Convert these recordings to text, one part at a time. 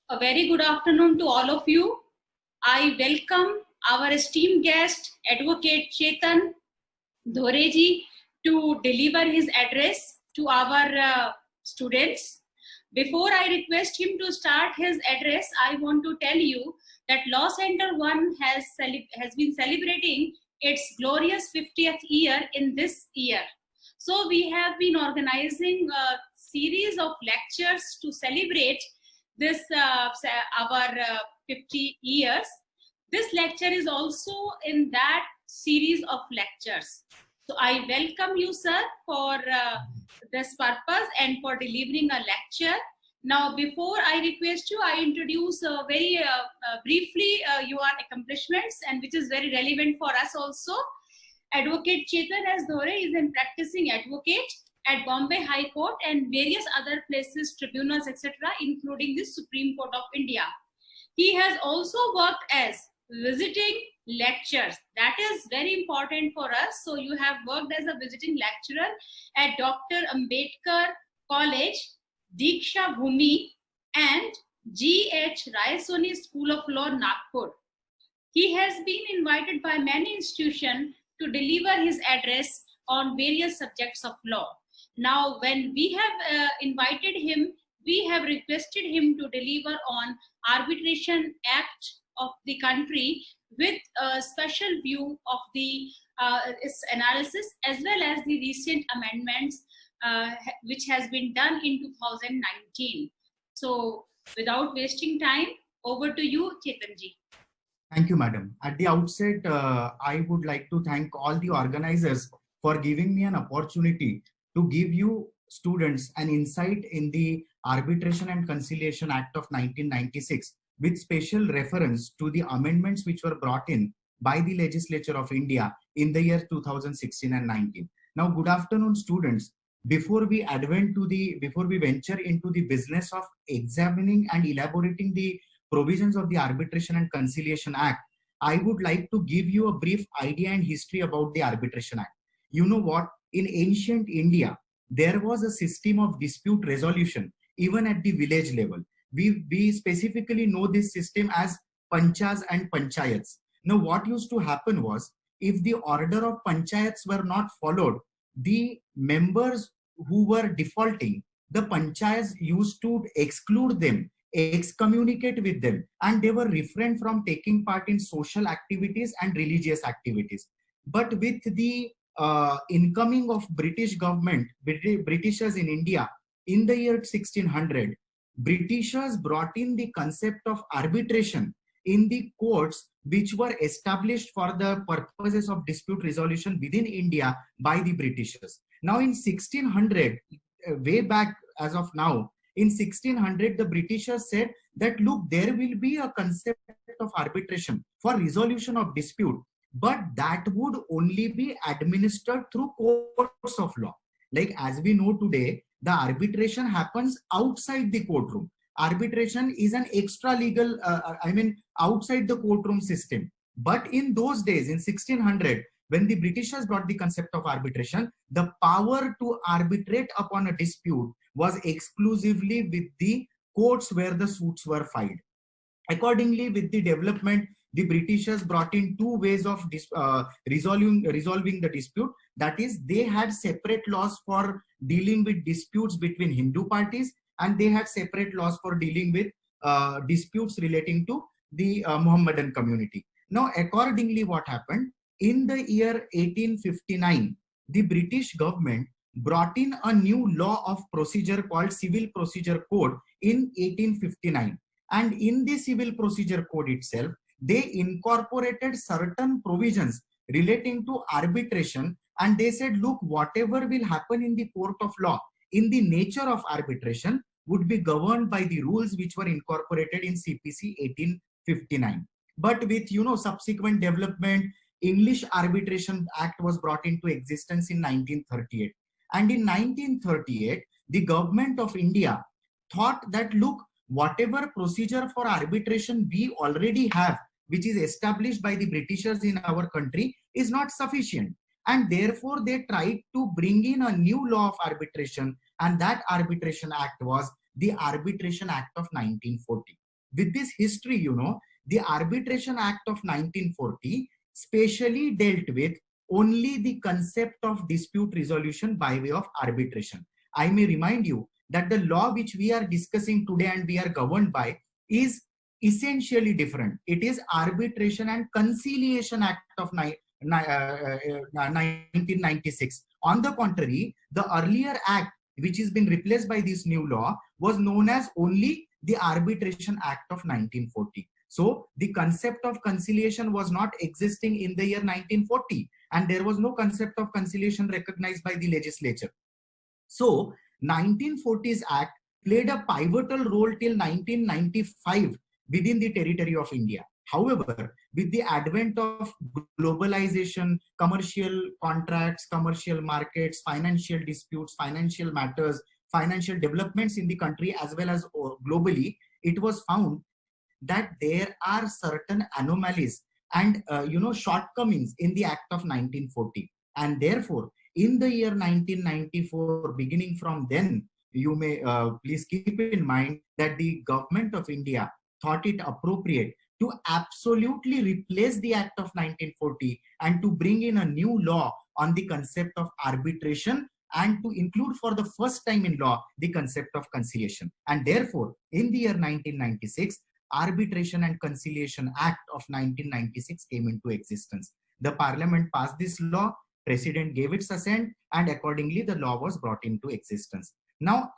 A very good afternoon to all of you. I welcome our esteemed guest, Advocate Chetan Dhoreji, to deliver his address to our students. Before I request him to start his address, I want to tell you that Law Center 1 has been celebrating its glorious 50th year in this year. So we have been organizing a series of lectures to celebrate this our 50 years. This lecture is also in that series of lectures. So I welcome you, sir, for this purpose and for delivering a lecture. Now, before I request you, I introduce very briefly your accomplishments, and which is very relevant for us also. Advocate Chetan S. Dhore is a practicing advocate at Bombay High Court and various other places, tribunals, etc., including the Supreme Court of India. He has also worked as visiting lectures. That is very important for us. So you have worked as a visiting lecturer at Dr. Ambedkar College, Diksha Bhumi, and G.H. Raisoni School of Law, Nagpur. He has been invited by many institutions to deliver his address on various subjects of law. Now, when we have invited him, we have requested him to deliver on Arbitration Act of the country with a special view of the its analysis, as well as the recent amendments which has been done in 2019. So without wasting time, over to you, Chetanji. Thank you, madam. At the outset, I would like to thank all the organizers for giving me an opportunity to give you students an insight in the Arbitration and Conciliation Act of 1996 with special reference to the amendments which were brought in by the Legislature of India in the year 2016 and 19. Now, good afternoon, students. Before we venture into the business of examining and elaborating the provisions of the Arbitration and Conciliation Act, I would like to give you a brief idea and history about the Arbitration Act. You know what? In ancient India, there was a system of dispute resolution even at the village level. We specifically know this system as panchas and panchayats. Now, what used to happen was, if the order of panchayats were not followed, the members who were defaulting, the panchayats used to exclude them, excommunicate with them, and they were refrained from taking part in social activities and religious activities. But with the incoming of British government, Britishers in India in the year 1600, Britishers brought in the concept of arbitration in the courts which were established for the purposes of dispute resolution within India by the Britishers. Now in 1600, way back as of now, in 1600, the Britishers said that, look, there will be a concept of arbitration for resolution of dispute, but that would only be administered through courts of law. Like as we know today, the arbitration happens outside the courtroom. Arbitration is an extra legal, outside the courtroom system. But in those days, in 1600, when the Britishers brought the concept of arbitration, the power to arbitrate upon a dispute was exclusively with the courts where the suits were filed. Accordingly, with the development, the Britishers brought in two ways of resolving the dispute. That is, they had separate laws for dealing with disputes between Hindu parties, and they had separate laws for dealing with disputes relating to the Muhammadan community. Now, accordingly, what happened? In the year 1859, the British government brought in a new law of procedure called Civil Procedure Code in 1859. And in the Civil Procedure Code itself, they incorporated certain provisions relating to arbitration, and they said, look, whatever will happen in the court of law in the nature of arbitration would be governed by the rules which were incorporated in CPC 1859. But with subsequent development, English Arbitration Act was brought into existence in 1938. And in 1938, the government of India thought that, look, whatever procedure for arbitration we already have, which is established by the Britishers in our country, is not sufficient. And therefore, they tried to bring in a new law of arbitration, and that Arbitration Act was the Arbitration Act of 1940. with this history, the Arbitration Act of 1940 specially dealt with only the concept of dispute resolution by way of arbitration. I may remind you that the law which we are discussing today and we are governed by is essentially different. It is Arbitration and Conciliation Act of 1996. On the contrary, the earlier act which has been replaced by this new law was known as only the Arbitration Act of 1940. So the concept of conciliation was not existing in the year 1940, and there was no concept of conciliation recognized by the legislature. So 1940s Act played a pivotal role till 1995 within the territory of India. However, with the advent of globalization, commercial contracts, commercial markets, financial disputes, financial matters, financial developments in the country as well as globally, it was found that there are certain anomalies and shortcomings in the Act of 1940. And therefore, in the year 1994, beginning from then, you may please keep in mind that the government of India thought it appropriate to absolutely replace the Act of 1940 and to bring in a new law on the concept of arbitration and to include for the first time in law the concept of conciliation. And therefore, in the year 1996, Arbitration and Conciliation Act of 1996 came into existence. The Parliament passed this law, President gave its assent, and accordingly the law was brought into existence. Now,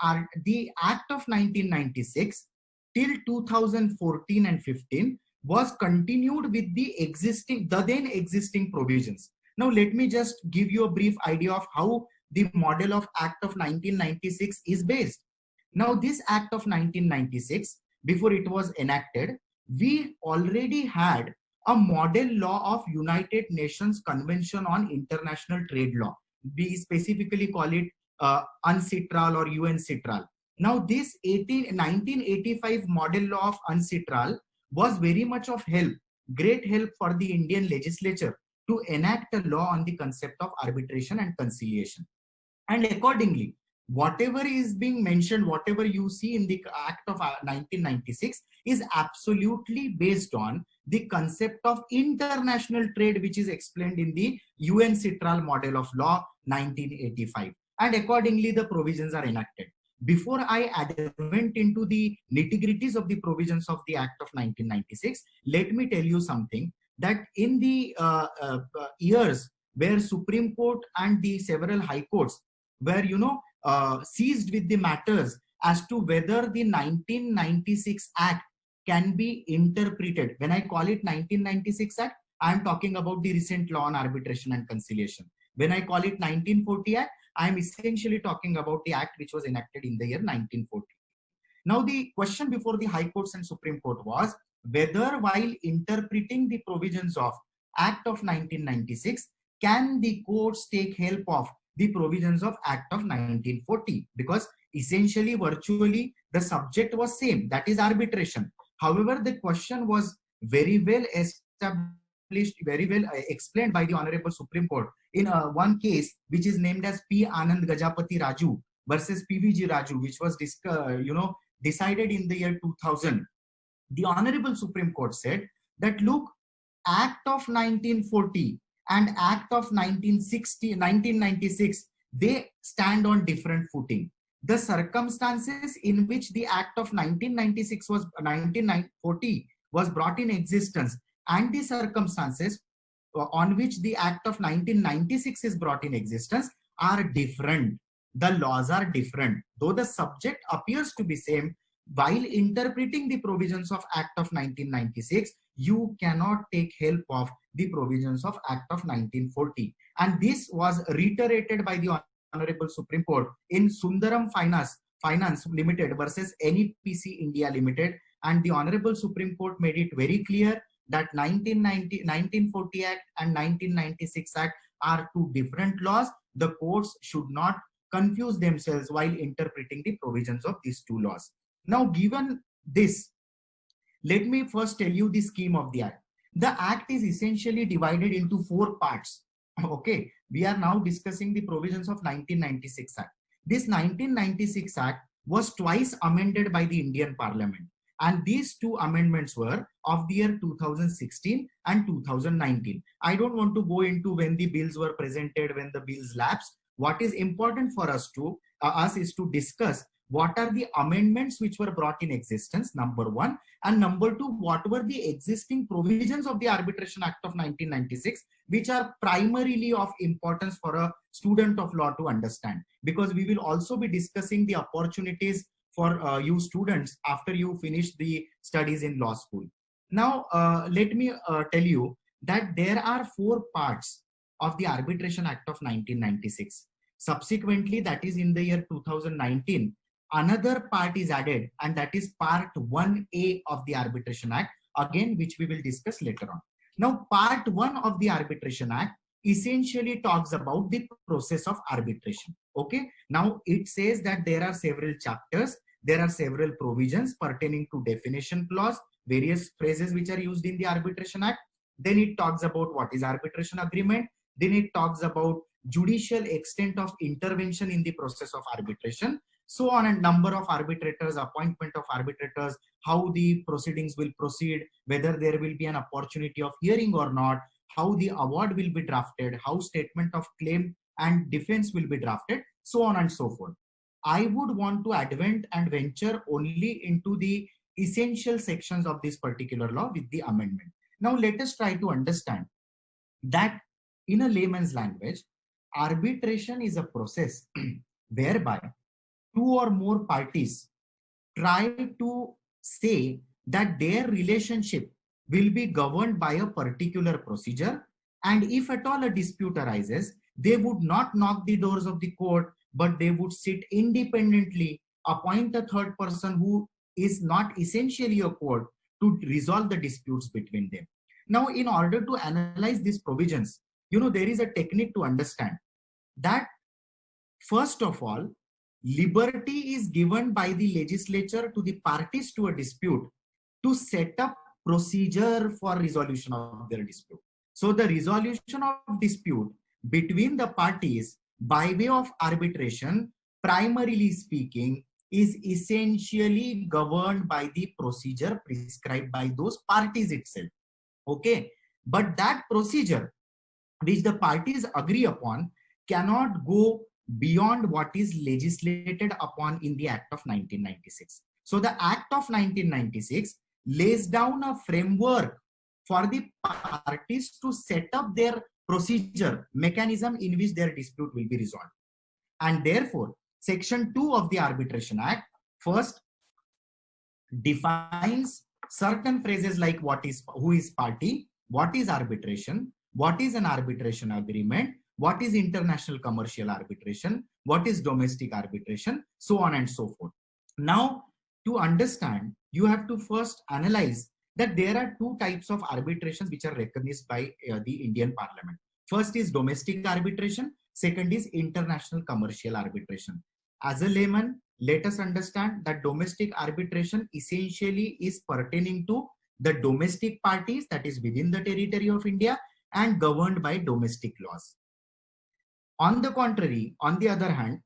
the Act of 1996 till 2014 and 15 was continued with the then existing provisions. Now, let me just give you a brief idea of how the model of Act of 1996 is based. Now, this Act of 1996, before it was enacted, we already had a model law of United Nations Convention on International Trade Law. We specifically call it UNCITRAL or UNCITRAL. Now, this 1985 model law of UNCITRAL was very much of help, great help for the Indian legislature to enact a law on the concept of arbitration and conciliation. And accordingly, whatever is being mentioned, whatever you see in the Act of 1996 is absolutely based on the concept of international trade, which is explained in the UNCITRAL model of law 1985. And accordingly, the provisions are enacted. Before I went into the nitty-gritties of the provisions of the Act of 1996, let me tell you something, that in the years where Supreme Court and the several high courts were, seized with the matters as to whether the 1996 Act can be interpreted. When I call it 1996 Act, I am talking about the recent law on arbitration and conciliation. When I call it 1940 Act, I am essentially talking about the act which was enacted in the year 1940. Now, the question before the High Courts and Supreme Court was whether while interpreting the provisions of Act of 1996, can the courts take help of the provisions of Act of 1940? Because essentially, virtually, the subject was same, that is arbitration. However, the question was very well established, very well explained by the Honorable Supreme Court in one case which is named as P. Anand Gajapati Raju versus PVG Raju, which was decided in the year 2000. The Honorable Supreme Court said that, look, Act of 1940 and Act of 1996, they stand on different footing. The circumstances in which the Act of 1940 was brought in existence and the circumstances on which the Act of 1996 is brought in existence are different. The laws are different. Though the subject appears to be same, while interpreting the provisions of Act of 1996, you cannot take help of the provisions of Act of 1940. And this was reiterated by the Honorable Supreme Court in Sundaram Finance Limited versus NEPC India Limited. And the Honorable Supreme Court made it very clear that 1940 Act and 1996 Act are two different laws. The courts should not confuse themselves while interpreting the provisions of these two laws. Now, given this, let me first tell you the scheme of the Act. The Act is essentially divided into 4 parts. Okay, we are now discussing the provisions of 1996 Act. This 1996 Act was twice amended by the Indian Parliament. And these two amendments were of the year 2016 and 2019. I don't want to go into when the bills were presented, when the bills lapsed. What is important for us is to discuss what are the amendments which were brought in existence, number one, and number two, what were the existing provisions of the Arbitration Act of 1996, which are primarily of importance for a student of law to understand, because we will also be discussing the opportunities for you students after you finish the studies in law school. Now, let me tell you that there are 4 parts of the Arbitration Act of 1996. Subsequently, that is in the year 2019, another part is added, and that is part 1A of the Arbitration Act, again, which we will discuss later on. Now, part 1 of the Arbitration Act essentially talks about the process of arbitration. Okay, now it says that there are several chapters, there are several provisions pertaining to definition clause, various phrases which are used in the Arbitration Act. Then it talks about what is arbitration agreement. Then it talks about judicial extent of intervention in the process of arbitration, so on, and number of arbitrators, appointment of arbitrators, how the proceedings will proceed, whether there will be an opportunity of hearing or not, how the award will be drafted, how statement of claim and defense will be drafted, so on and so forth. I would want to advent and venture only into the essential sections of this particular law with the amendment. Now, let us try to understand that in a layman's language, arbitration is a process whereby 2 or more parties try to say that their relationship will be governed by a particular procedure, and if at all a dispute arises, they would not knock the doors of the court, but they would sit independently, appoint a third person who is not essentially a court to resolve the disputes between them. Now, in order to analyze these provisions, there is a technique to understand that, first of all, liberty is given by the legislature to the parties to a dispute to set up procedure for resolution of their dispute. So the resolution of dispute between the parties by way of arbitration, primarily speaking, is essentially governed by the procedure prescribed by those parties itself. Okay, but that procedure which the parties agree upon cannot go beyond what is legislated upon in the Act of 1996. So the Act of 1996 lays down a framework for the parties to set up their procedure mechanism in which their dispute will be resolved. And therefore, Section 2 of the Arbitration Act first defines certain phrases like who is party, what is arbitration, what is an arbitration agreement, what is international commercial arbitration, what is domestic arbitration, so on and so forth. Now, to understand, you have to first analyze that there are 2 types of arbitrations which are recognized by the Indian Parliament. First is domestic arbitration, second is international commercial arbitration. As a layman, let us understand that domestic arbitration essentially is pertaining to the domestic parties, that is within the territory of India, and governed by domestic laws. On the contrary, on the other hand,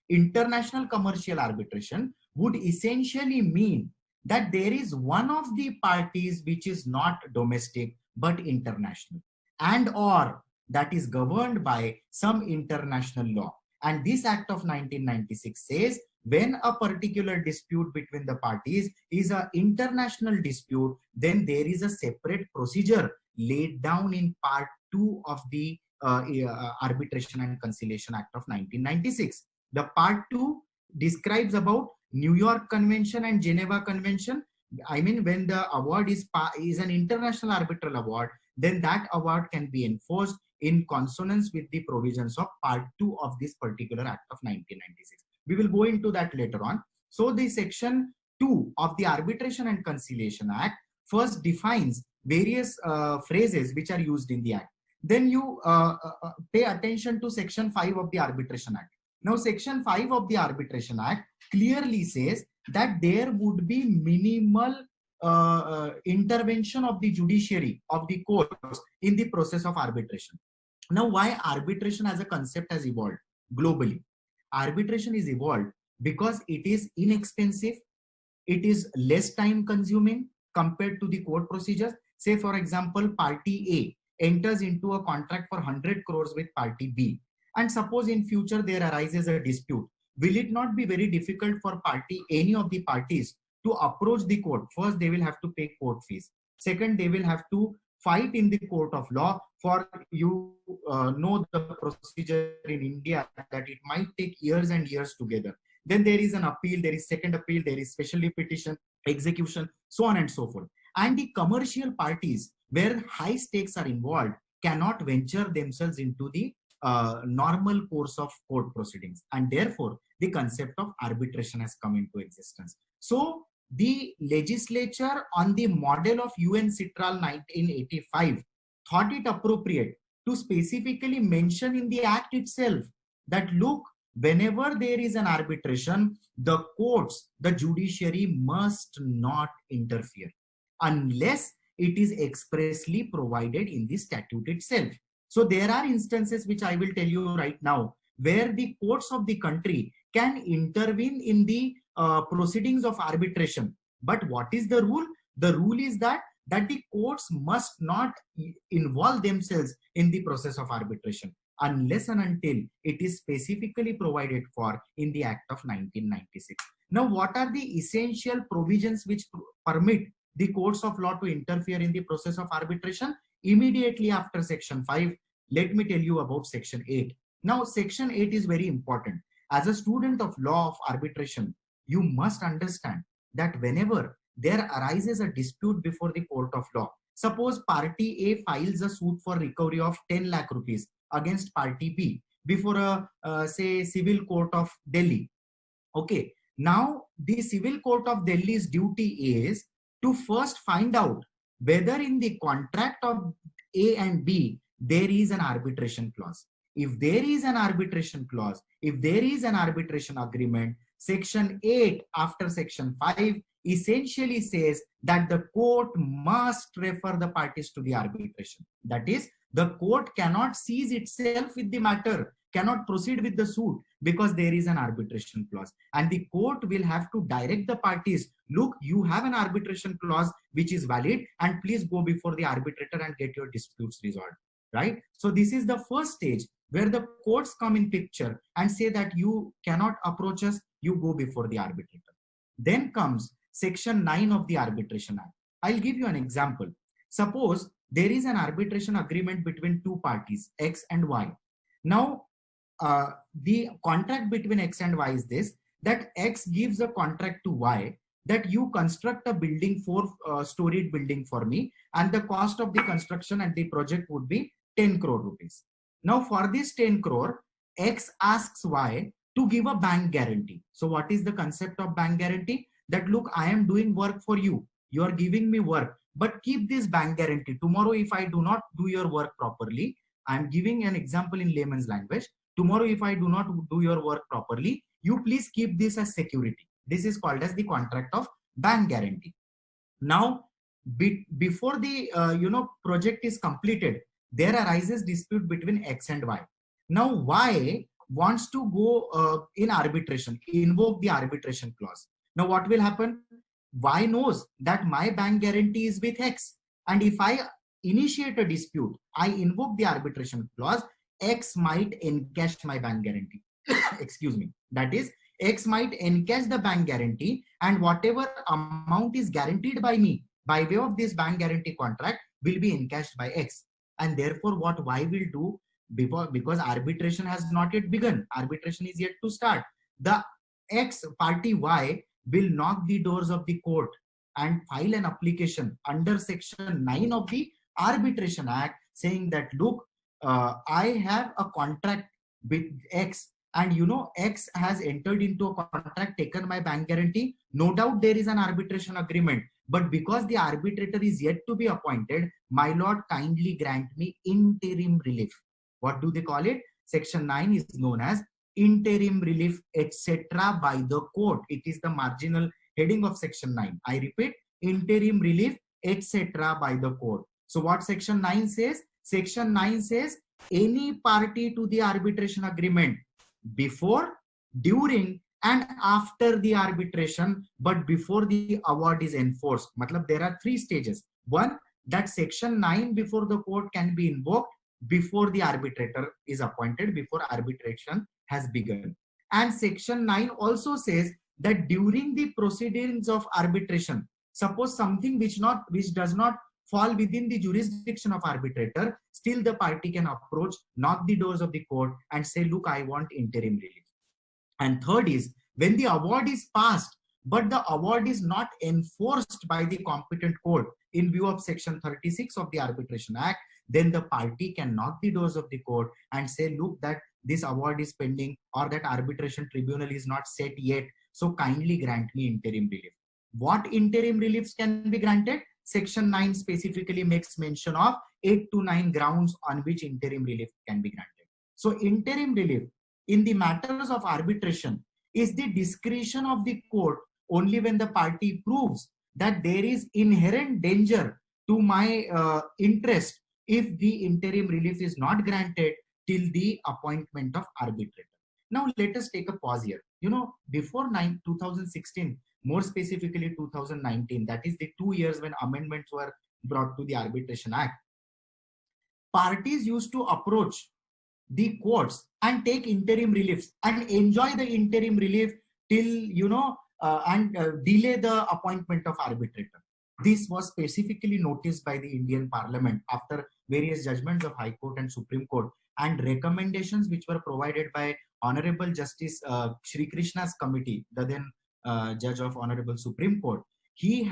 international commercial arbitration would essentially mean that there is one of the parties which is not domestic but international, and or that is governed by some international law. And this Act of 1996 says when a particular dispute between the parties is an international dispute, then there is a separate procedure laid down in Part 2 of the Arbitration and Conciliation Act of 1996. The Part 2 describes about New York Convention and Geneva Convention. I mean, when the award is an international arbitral award, then that award can be enforced in consonance with the provisions of Part 2 of this particular Act of 1996. We will go into that later on. So the Section 2 of the Arbitration and Conciliation Act first defines various phrases which are used in the Act. Then you pay attention to Section 5 of the Arbitration Act. Now, Section 5 of the Arbitration Act clearly says that there would be minimal intervention of the judiciary, of the courts in the process of arbitration. Now, why arbitration as a concept has evolved globally? Arbitration is evolved because it is inexpensive, it is less time consuming compared to the court procedures. Say for example, party A enters into a contract for 100 crores with party B, and suppose in future there arises a dispute. Will it not be very difficult for any of the parties to approach the court? First, they will have to pay court fees. Second, they will have to fight in the court of law. For you know the procedure in India, that it might take years and years together. Then there is an appeal, there is second appeal, there is special petition, execution, so on and so forth. And the commercial parties, where high stakes are involved, cannot venture themselves into the normal course of court proceedings, and therefore the concept of arbitration has come into existence. So the legislature, on the model of UN Citral 1985, thought it appropriate to specifically mention in the act itself that, look, whenever there is an arbitration, the courts, the judiciary must not interfere unless it is expressly provided in the statute itself. So there are instances which I will tell you right now where the courts of the country can intervene in the proceedings of arbitration. But what is the rule? The rule is that the courts must not involve themselves in the process of arbitration unless and until it is specifically provided for in the Act of 1996. Now, what are the essential provisions which permit the courts of law to interfere in the process of arbitration? Immediately after Section 5, let me tell you about Section 8. Now, Section 8 is very important. As a student of law of arbitration, you must understand that whenever there arises a dispute before the court of law, suppose party A files a suit for recovery of 10 lakh rupees against party B before a say civil court of Delhi. Okay, now the civil court of Delhi's duty is to first find out whether in the contract of A and B there is an arbitration clause. If there is an arbitration clause, if there is an arbitration agreement, Section 8 after Section 5 essentially says that the court must refer the parties to the arbitration. That is, the court cannot seize itself with the matter, cannot proceed with the suit because there is an arbitration clause. And the court will have to direct the parties, look, you have an arbitration clause which is valid, and please go before the arbitrator and get your disputes resolved. Right? So this is the first stage where the courts come in picture and say that you cannot approach us, you go before the arbitrator. Then comes Section 9 of the Arbitration Act. I'll give you an example. Suppose there is an arbitration agreement between two parties, X and Y. Now, the contract between X and Y is this, that X gives a contract to Y that you construct a building, four-storied building for me, and the cost of the construction and the project would be 10 crore rupees. Now, for this 10 crore, X asks Y to give a bank guarantee. So what is the concept of bank guarantee? That, look, I am doing work for you. You are giving me work, but keep this bank guarantee. Tomorrow, if I do not do your work properly, I am giving an example in layman's language. Tomorrow, if I do not do your work properly, you please keep this as security. This is called as the contract of bank guarantee. Now, before the project is completed, there arises dispute between X and Y. Now, Y wants to go in arbitration, invoke the arbitration clause. Now, what will happen? Y knows that my bank guarantee is with X, and if I initiate a dispute, I invoke the arbitration clause, X might encash my bank guarantee. Excuse me. That is, X might encash the bank guarantee, and whatever amount is guaranteed by me by way of this bank guarantee contract will be encashed by X. And therefore, what Y will do, because arbitration has not yet begun, arbitration is yet to start, the X party Y will knock the doors of the court and file an application under Section 9 of the Arbitration Act saying that, look, I have a contract with X, and X has entered into a contract, taken my bank guarantee. No doubt there is an arbitration agreement, but because the arbitrator is yet to be appointed, my lord, kindly grant me interim relief. What do they call it? Section 9 is known as interim relief, etc. by the court. It is the marginal heading of Section 9. I repeat, interim relief, etc. by the court. So what Section 9 says? Section 9 says any party to the arbitration agreement before, during, and after the arbitration, but before the award is enforced. Matlab, there are three stages. One, that section 9 before the court can be invoked before the arbitrator is appointed, before arbitration has begun. And section 9 also says that during the proceedings of arbitration, suppose something which does not fall within the jurisdiction of arbitrator, still the party can approach, knock the doors of the court and say, look, I want interim relief. And third is, when the award is passed, but the award is not enforced by the competent court in view of section 36 of the Arbitration Act, then the party can knock the doors of the court and say, look, that this award is pending, or that arbitration tribunal is not set yet, so kindly grant me interim relief. What interim reliefs can be granted? Section 9 specifically makes mention of 8 to 9 grounds on which interim relief can be granted. So interim relief in the matters of arbitration is the discretion of the court only when the party proves that there is inherent danger to my interest if the interim relief is not granted till the appointment of arbitrator. Now let us take a pause here. You know, before 2016, more specifically 2019, that is the 2 years when amendments were brought to the Arbitration Act, parties used to approach the courts and take interim reliefs and enjoy the interim relief till, delay the appointment of arbitrator. This was specifically noticed by the Indian Parliament after various judgments of High Court and Supreme Court and recommendations which were provided by Honorable Justice Shri Krishna's committee, the then judge of Honorable Supreme Court. He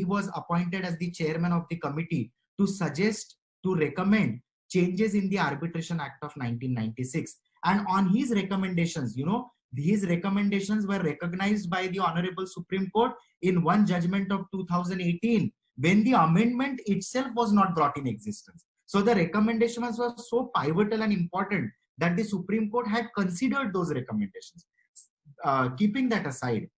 was appointed as the chairman of the committee to suggest, to recommend changes in the Arbitration Act of 1996. And on his recommendations, these recommendations were recognized by the Honorable Supreme Court in one judgment of 2018, when the amendment itself was not brought in existence. So the recommendations were so pivotal and important that the Supreme Court had considered those recommendations. Keeping that aside,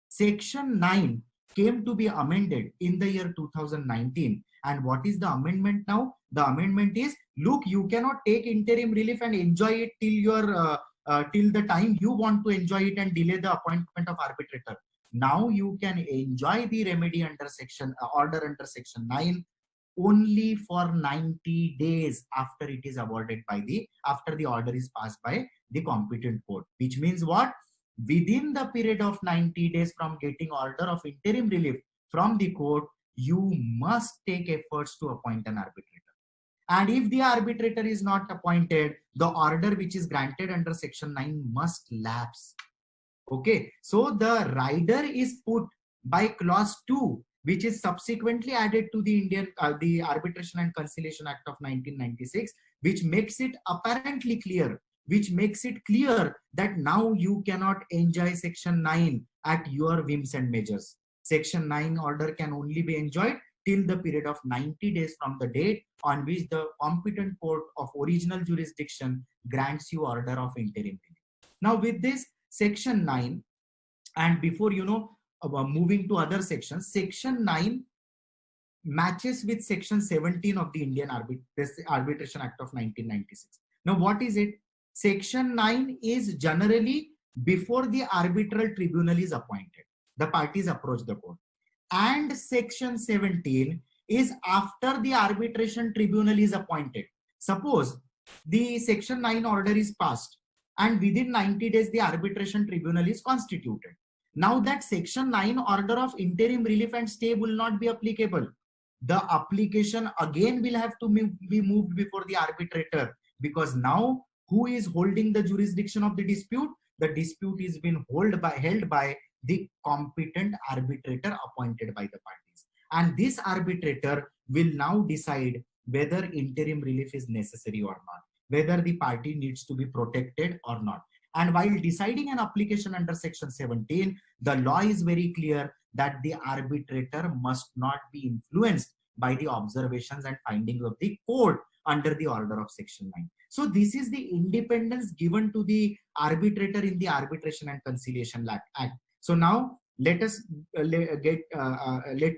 Section 9 came to be amended in the year 2019. And what is the amendment now? The amendment is, look, you cannot take interim relief and enjoy it till the time you want to enjoy it and delay the appointment of arbitrator. Now you can enjoy the remedy under order under section 9 only for 90 days after it is awarded after the order is passed by the competent court. Which means what? Within the period of 90 days from getting order of interim relief from the court, you must take efforts to appoint an arbitrator. And if the arbitrator is not appointed, the order which is granted under section 9 must lapse. Okay, so the rider is put by clause 2, which is subsequently added to the Arbitration and Conciliation Act of 1996, which makes it apparently clear, that now you cannot enjoy section 9 at your whims and measures. Section 9 order can only be enjoyed till the period of 90 days from the date on which the competent court of original jurisdiction grants you order of interim relief. Now with this section 9, and before moving to other sections, section 9 matches with section 17 of the Indian Arbitration Act of 1996. Now what is it? Section 9 is generally before the arbitral tribunal is appointed. The parties approach the court. And section 17 is after the arbitration tribunal is appointed. Suppose the section 9 order is passed and within 90 days the arbitration tribunal is constituted. Now that section 9 order of interim relief and stay will not be applicable. The application again will have to be moved before the arbitrator, because now who is holding the jurisdiction of the dispute? The dispute is being held by the competent arbitrator appointed by the parties. And this arbitrator will now decide whether interim relief is necessary or not, whether the party needs to be protected or not. And while deciding an application under section 17, the law is very clear that the arbitrator must not be influenced by the observations and findings of the court under the order of section 9. So this is the independence given to the arbitrator in the Arbitration and Conciliation Act. So now let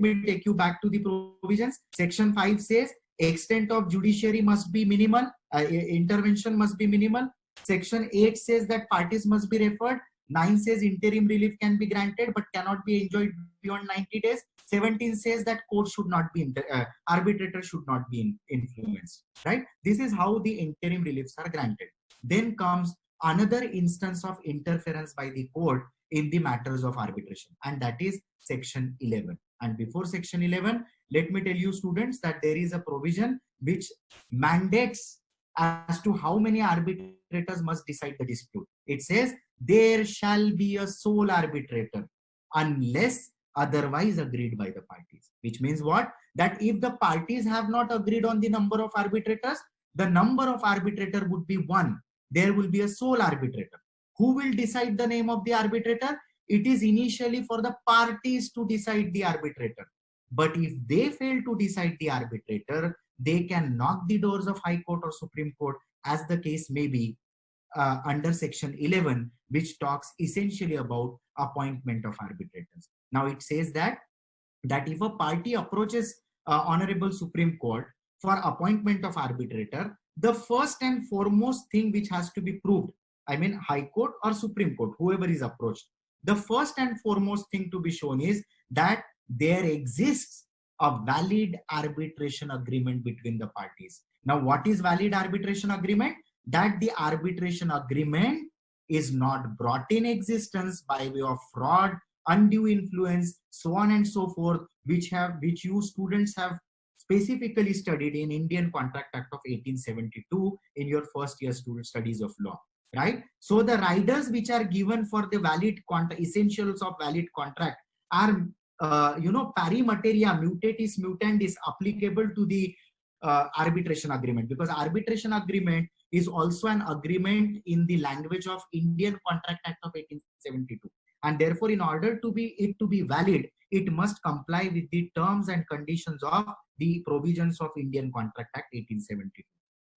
me take you back to the provisions. Section 5 says extent of judiciary must be minimal, intervention must be minimal. Section 8 says that parties must be referred. 9 says interim relief can be granted but cannot be enjoyed beyond 90 days. 17 says that court should not be, arbitrator should not be influenced, right? This is how the interim reliefs are granted. Then comes another instance of interference by the court in the matters of arbitration, and that is section 11. And before section 11, let me tell you students that there is a provision which mandates as to how many arbitrators must decide the dispute. It says there shall be a sole arbitrator unless otherwise agreed by the parties. Which means what? That if the parties have not agreed on the number of arbitrators, the number of arbitrator would be 1. There will be a sole arbitrator. Who will decide the name of the arbitrator? It is initially for the parties to decide the arbitrator. But if they fail to decide the arbitrator, they can knock the doors of High Court or Supreme Court, as the case may be, under section 11, which talks essentially about appointment of arbitrators. Now it says that if a party approaches Honorable Supreme Court for appointment of arbitrator, the first and foremost thing which has to be proved, I mean High Court or Supreme Court, whoever is approached, the first and foremost thing to be shown is that there exists a valid arbitration agreement between the parties. Now, what is valid arbitration agreement? That the arbitration agreement is not brought in existence by way of fraud, undue influence, so on and so forth, which you students have specifically studied in Indian Contract Act of 1872 in your first year student studies of law, right? So the riders which are given for the valid contract, essentials of valid contract are pari materia, mutatis mutandis, applicable to the arbitration agreement, because arbitration agreement is also an agreement in the language of Indian Contract Act of 1872, and therefore in order to be valid, it must comply with the terms and conditions of the provisions of Indian Contract Act 1872.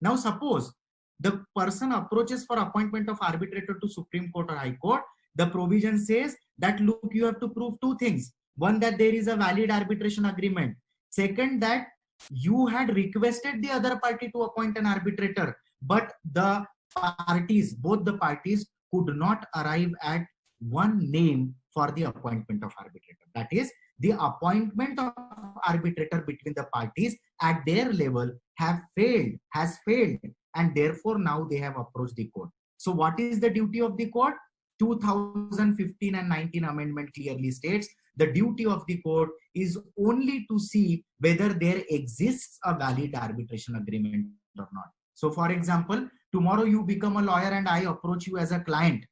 Now suppose the person approaches for appointment of arbitrator to Supreme Court or High Court. The provision says that, look, you have to prove two things. One, that there is a valid arbitration agreement. Second, that you had requested the other party to appoint an arbitrator, but the parties, both the parties, could not arrive at one name for the appointment of arbitrator. That is, the appointment of arbitrator between the parties at their level has failed, and therefore now they have approached the court. So what is the duty of the court? 2015 and 19 amendment clearly states the duty of the court is only to see whether there exists a valid arbitration agreement or not. So for example, tomorrow you become a lawyer and I approach you as a client,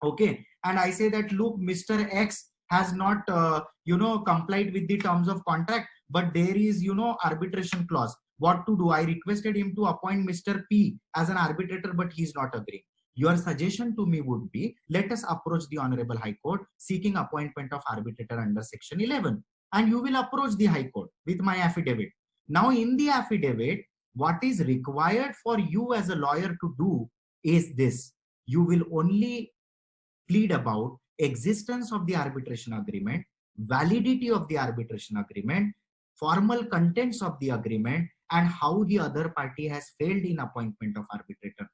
okay, and I say that, look, Mr. X has not complied with the terms of contract, but there is arbitration clause. What to do? I requested him to appoint Mr. P as an arbitrator, but he's not agreeing. Your suggestion to me would be, let us approach the Honorable High Court seeking appointment of arbitrator under section 11, and you will approach the High Court with my affidavit. Now in the affidavit, what is required for you as a lawyer to do is this: you will only plead about existence of the arbitration agreement, validity of the arbitration agreement, formal contents of the agreement, and how the other party has failed in appointment of arbitrator.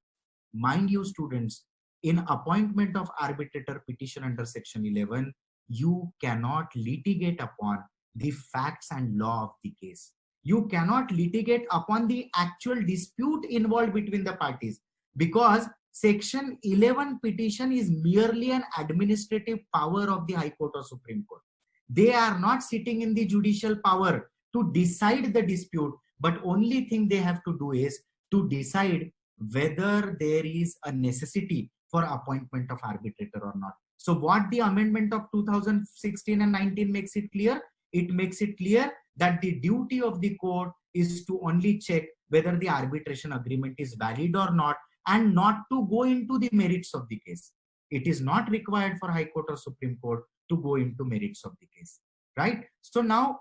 Mind you, students, in appointment of arbitrator petition under section 11, you cannot litigate upon the facts and law of the case. You cannot litigate upon the actual dispute involved between the parties, because section 11 petition is merely an administrative power of the High Court or Supreme Court. They are not sitting in the judicial power to decide the dispute, but only thing they have to do is to decide whether there is a necessity for appointment of arbitrator or not. So what the amendment of 2016 and 19 makes it clear? It makes it clear that the duty of the court is to only check whether the arbitration agreement is valid or not, and not to go into the merits of the case. It is not required for High Court or Supreme Court to go into merits of the case, right? So now,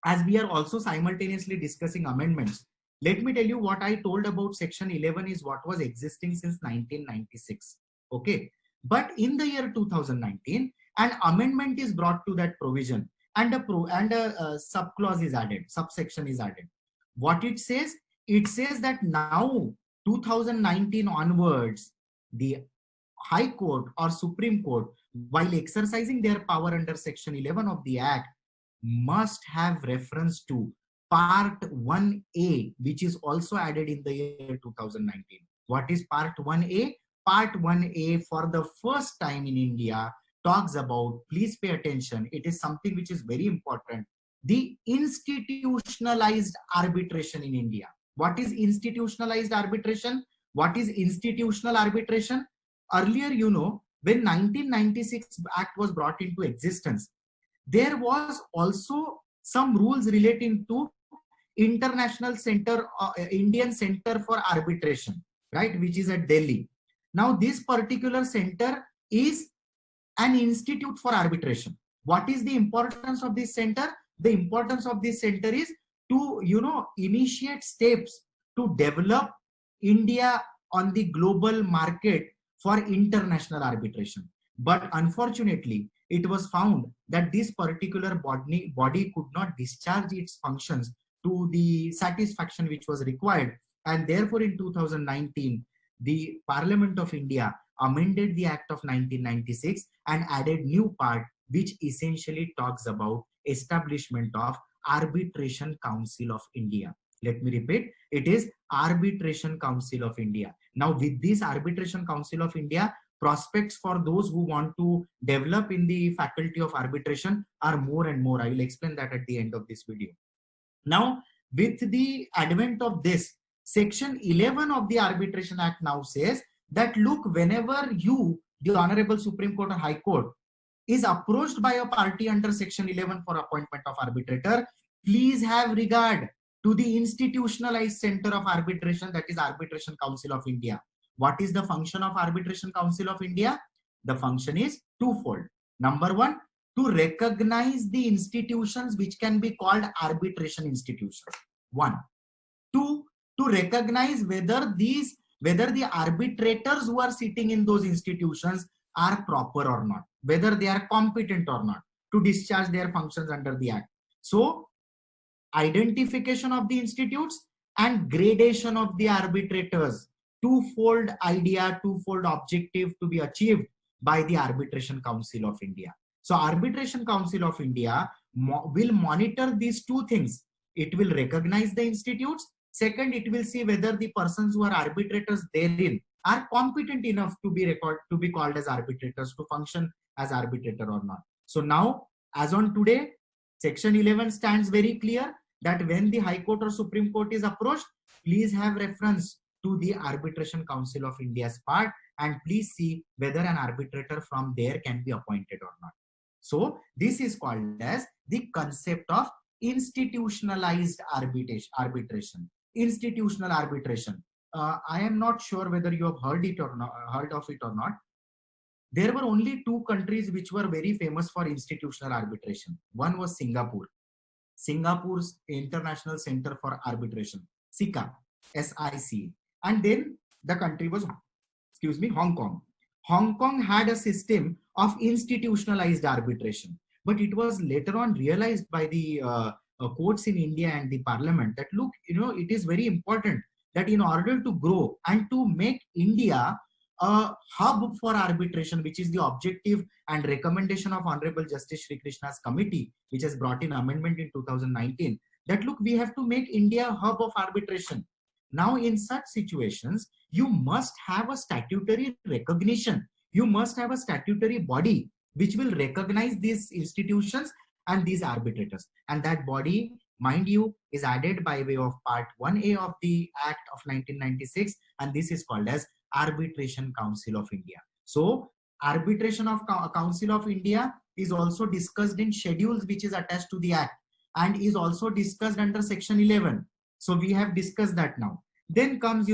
as we are also simultaneously discussing amendments, let me tell you what I told about section 11 is what was existing since 1996, okay? But in the year 2019, an amendment is brought to that provision, and a subclause is added, subsection is added. What it says? It says that now 2019 onwards, the High Court or Supreme Court, while exercising their power under Section 11 of the Act, must have reference to Part 1A, which is also added in the year 2019. What is Part 1A? Part 1A, for the first time in India, talks about, please pay attention, it is something which is very important, the institutionalized arbitration in India. What is institutionalized arbitration? What is institutional arbitration? Earlier, you know, when 1996 Act was brought into existence, there was also some rules relating to International Center, Indian Center for Arbitration, right, which is at Delhi. Now, this particular center is an institute for arbitration. What is the importance of this center? The importance of this center is to, you know, initiate steps to develop India on the global market for international arbitration. But unfortunately, it was found that this particular body could not discharge its functions to the satisfaction which was required. And therefore, in 2019, the Parliament of India amended the Act of 1996 and added new part which essentially talks about establishment of Arbitration Council of India. Let me repeat, it is Arbitration Council of India. Now, with this Arbitration Council of India, prospects for those who want to develop in the faculty of arbitration are more and more. I will explain that at the end of this video. Now, with the advent of this, Section 11 of the Arbitration Act now says that, look, whenever you, the Honorable Supreme Court or High Court, is approached by a party under Section 11 for appointment of arbitrator, please have regard to the institutionalized center of arbitration, that is Arbitration Council of India. What is the function of Arbitration Council of India? The function is twofold. Number one, to recognize the institutions which can be called arbitration institutions. One. Two, to recognize whether the arbitrators who are sitting in those institutions are proper or not, whether they are competent or not to discharge their functions under the Act. So, identification of the institutes and gradation of the arbitrators, twofold idea, twofold objective to be achieved by the Arbitration Council of India. So, Arbitration Council of India will monitor these two things. It will recognize the institutes. Second, it will see whether the persons who are arbitrators therein are competent enough to be called as arbitrators, to function as arbitrator or not. So now, as on today, Section 11 stands very clear that when the High Court or Supreme Court is approached, please have reference to the Arbitration Council of India's part and please see whether an arbitrator from there can be appointed or not. So this is called as the concept of institutionalized arbitration. Institutional arbitration. I am not sure whether you have heard of it or not. There were only two countries which were very famous for institutional arbitration. One was Singapore. Singapore's International Center for Arbitration, SICA, SIC. And then the country was, Hong Kong. Hong Kong had a system of institutionalized arbitration, but it was later on realized by the courts in India and the Parliament that, look, it is very important that in order to grow and to make India a hub for arbitration, which is the objective and recommendation of Honorable Justice Sri Krishna's committee, which has brought in amendment in 2019, that, look, we have to make India a hub of arbitration. Now, in such situations, you must have a statutory recognition. You must have a statutory body which will recognize these institutions and these arbitrators. And that body, mind you, is added by way of Part 1A of the Act of 1996, and this is called as Arbitration Council of India. So, Arbitration of Council of India is also discussed in schedules which is attached to the Act and is also discussed under Section 11. So, we have discussed that now. Then comes,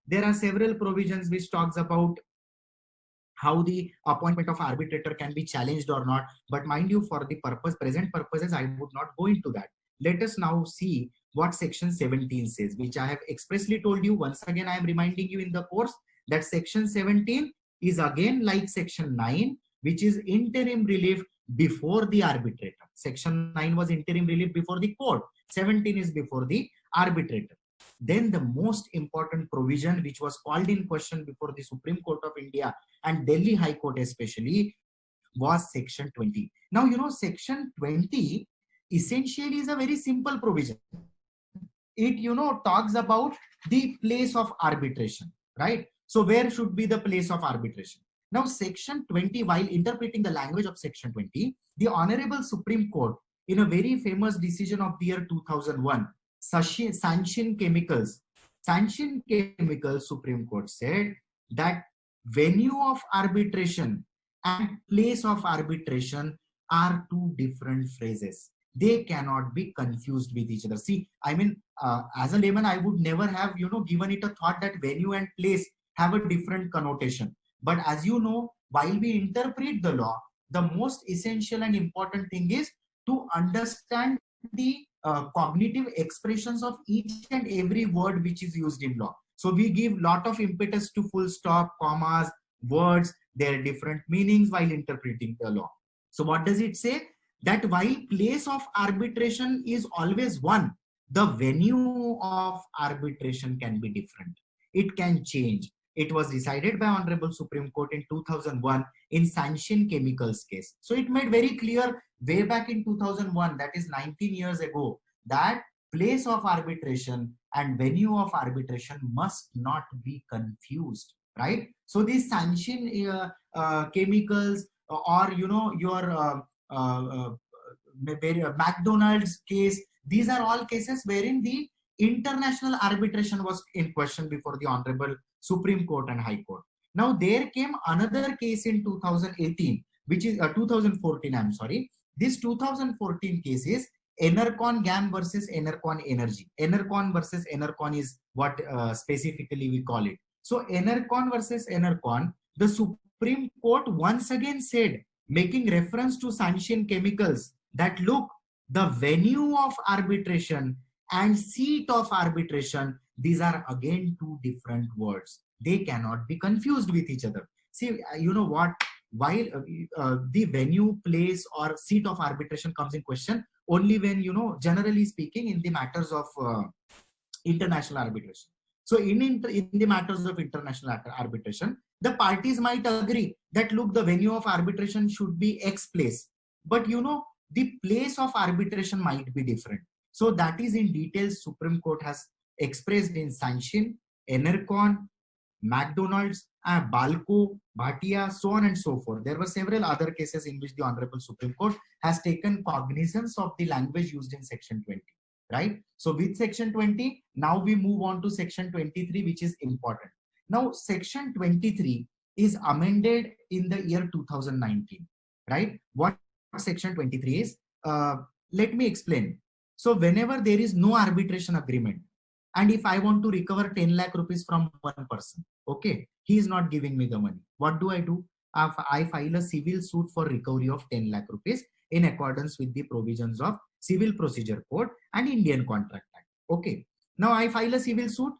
there are several provisions which talks about how the appointment of arbitrator can be challenged or not. But mind you, for the present purposes, I would not go into that. Let us now see what Section 17 says, which I have expressly told you. Once again, I am reminding you in the course that Section 17 is again like Section 9, which is interim relief before the arbitrator. Section 9 was interim relief before the court. 17 is before the arbitrator. Then the most important provision which was called in question before the Supreme Court of India and Delhi High Court especially was Section 20. Now, Section 20 essentially is a very simple provision. It, talks about the place of arbitration, right? So where should be the place of arbitration? Now, Section 20, while interpreting the language of Section 20, the Honorable Supreme Court, in a very famous decision of the year 2001, Sanchin Chemicals, Supreme Court said that venue of arbitration and place of arbitration are two different phrases. They cannot be confused with each other. See, I mean, as a layman, I would never have, given it a thought that venue and place have a different connotation. But as you know, while we interpret the law, the most essential and important thing is to understand the cognitive expressions of each and every word which is used in law. So we give lot of impetus to full stop, commas, words, their different meanings while interpreting the law. So what does it say? That while place of arbitration is always one, the venue of arbitration can be different. It can change. It was decided by Honorable Supreme Court in 2001 in Sanchin Chemicals case. So it made very clear way back in 2001, that is 19 years ago, that place of arbitration and venue of arbitration must not be confused, right? So these Sanchin Chemicals or, your McDonald's case, these are all cases wherein the international arbitration was in question before the Honorable Supreme Court and High Court. Now there came another case in 2018, which is 2014, I'm sorry. This 2014 case is Enercon GAM versus Enercon Energy. Enercon versus Enercon is what specifically we call it. So Enercon versus Enercon, the Supreme Court once again said, making reference to Sanchin Chemicals, that look, the venue of arbitration and seat of arbitration, these are again two different words. They cannot be confused with each other. See, you know what? While the venue, place, or seat of arbitration comes in question only when, generally speaking, in the matters of international arbitration. So in the matters of international arbitration, the parties might agree that, look, the venue of arbitration should be X place. But, the place of arbitration might be different. So that is in details Supreme Court has expressed in Sanchin, Enercon, McDonald's, Balco, Bhatia, so on and so forth. There were several other cases in which the Honorable Supreme Court has taken cognizance of the language used in Section 20, right? So with Section 20, now we move on to Section 23, which is important. Now, Section 23 is amended in the year 2019, right? What Section 23 is, let me explain. So whenever there is no arbitration agreement, and if I want to recover 10 lakh rupees from one person, okay, he is not giving me the money. What do? I file a civil suit for recovery of 10 lakh rupees in accordance with the provisions of Civil Procedure Code and Indian Contract Act. Okay. Now I file a civil suit.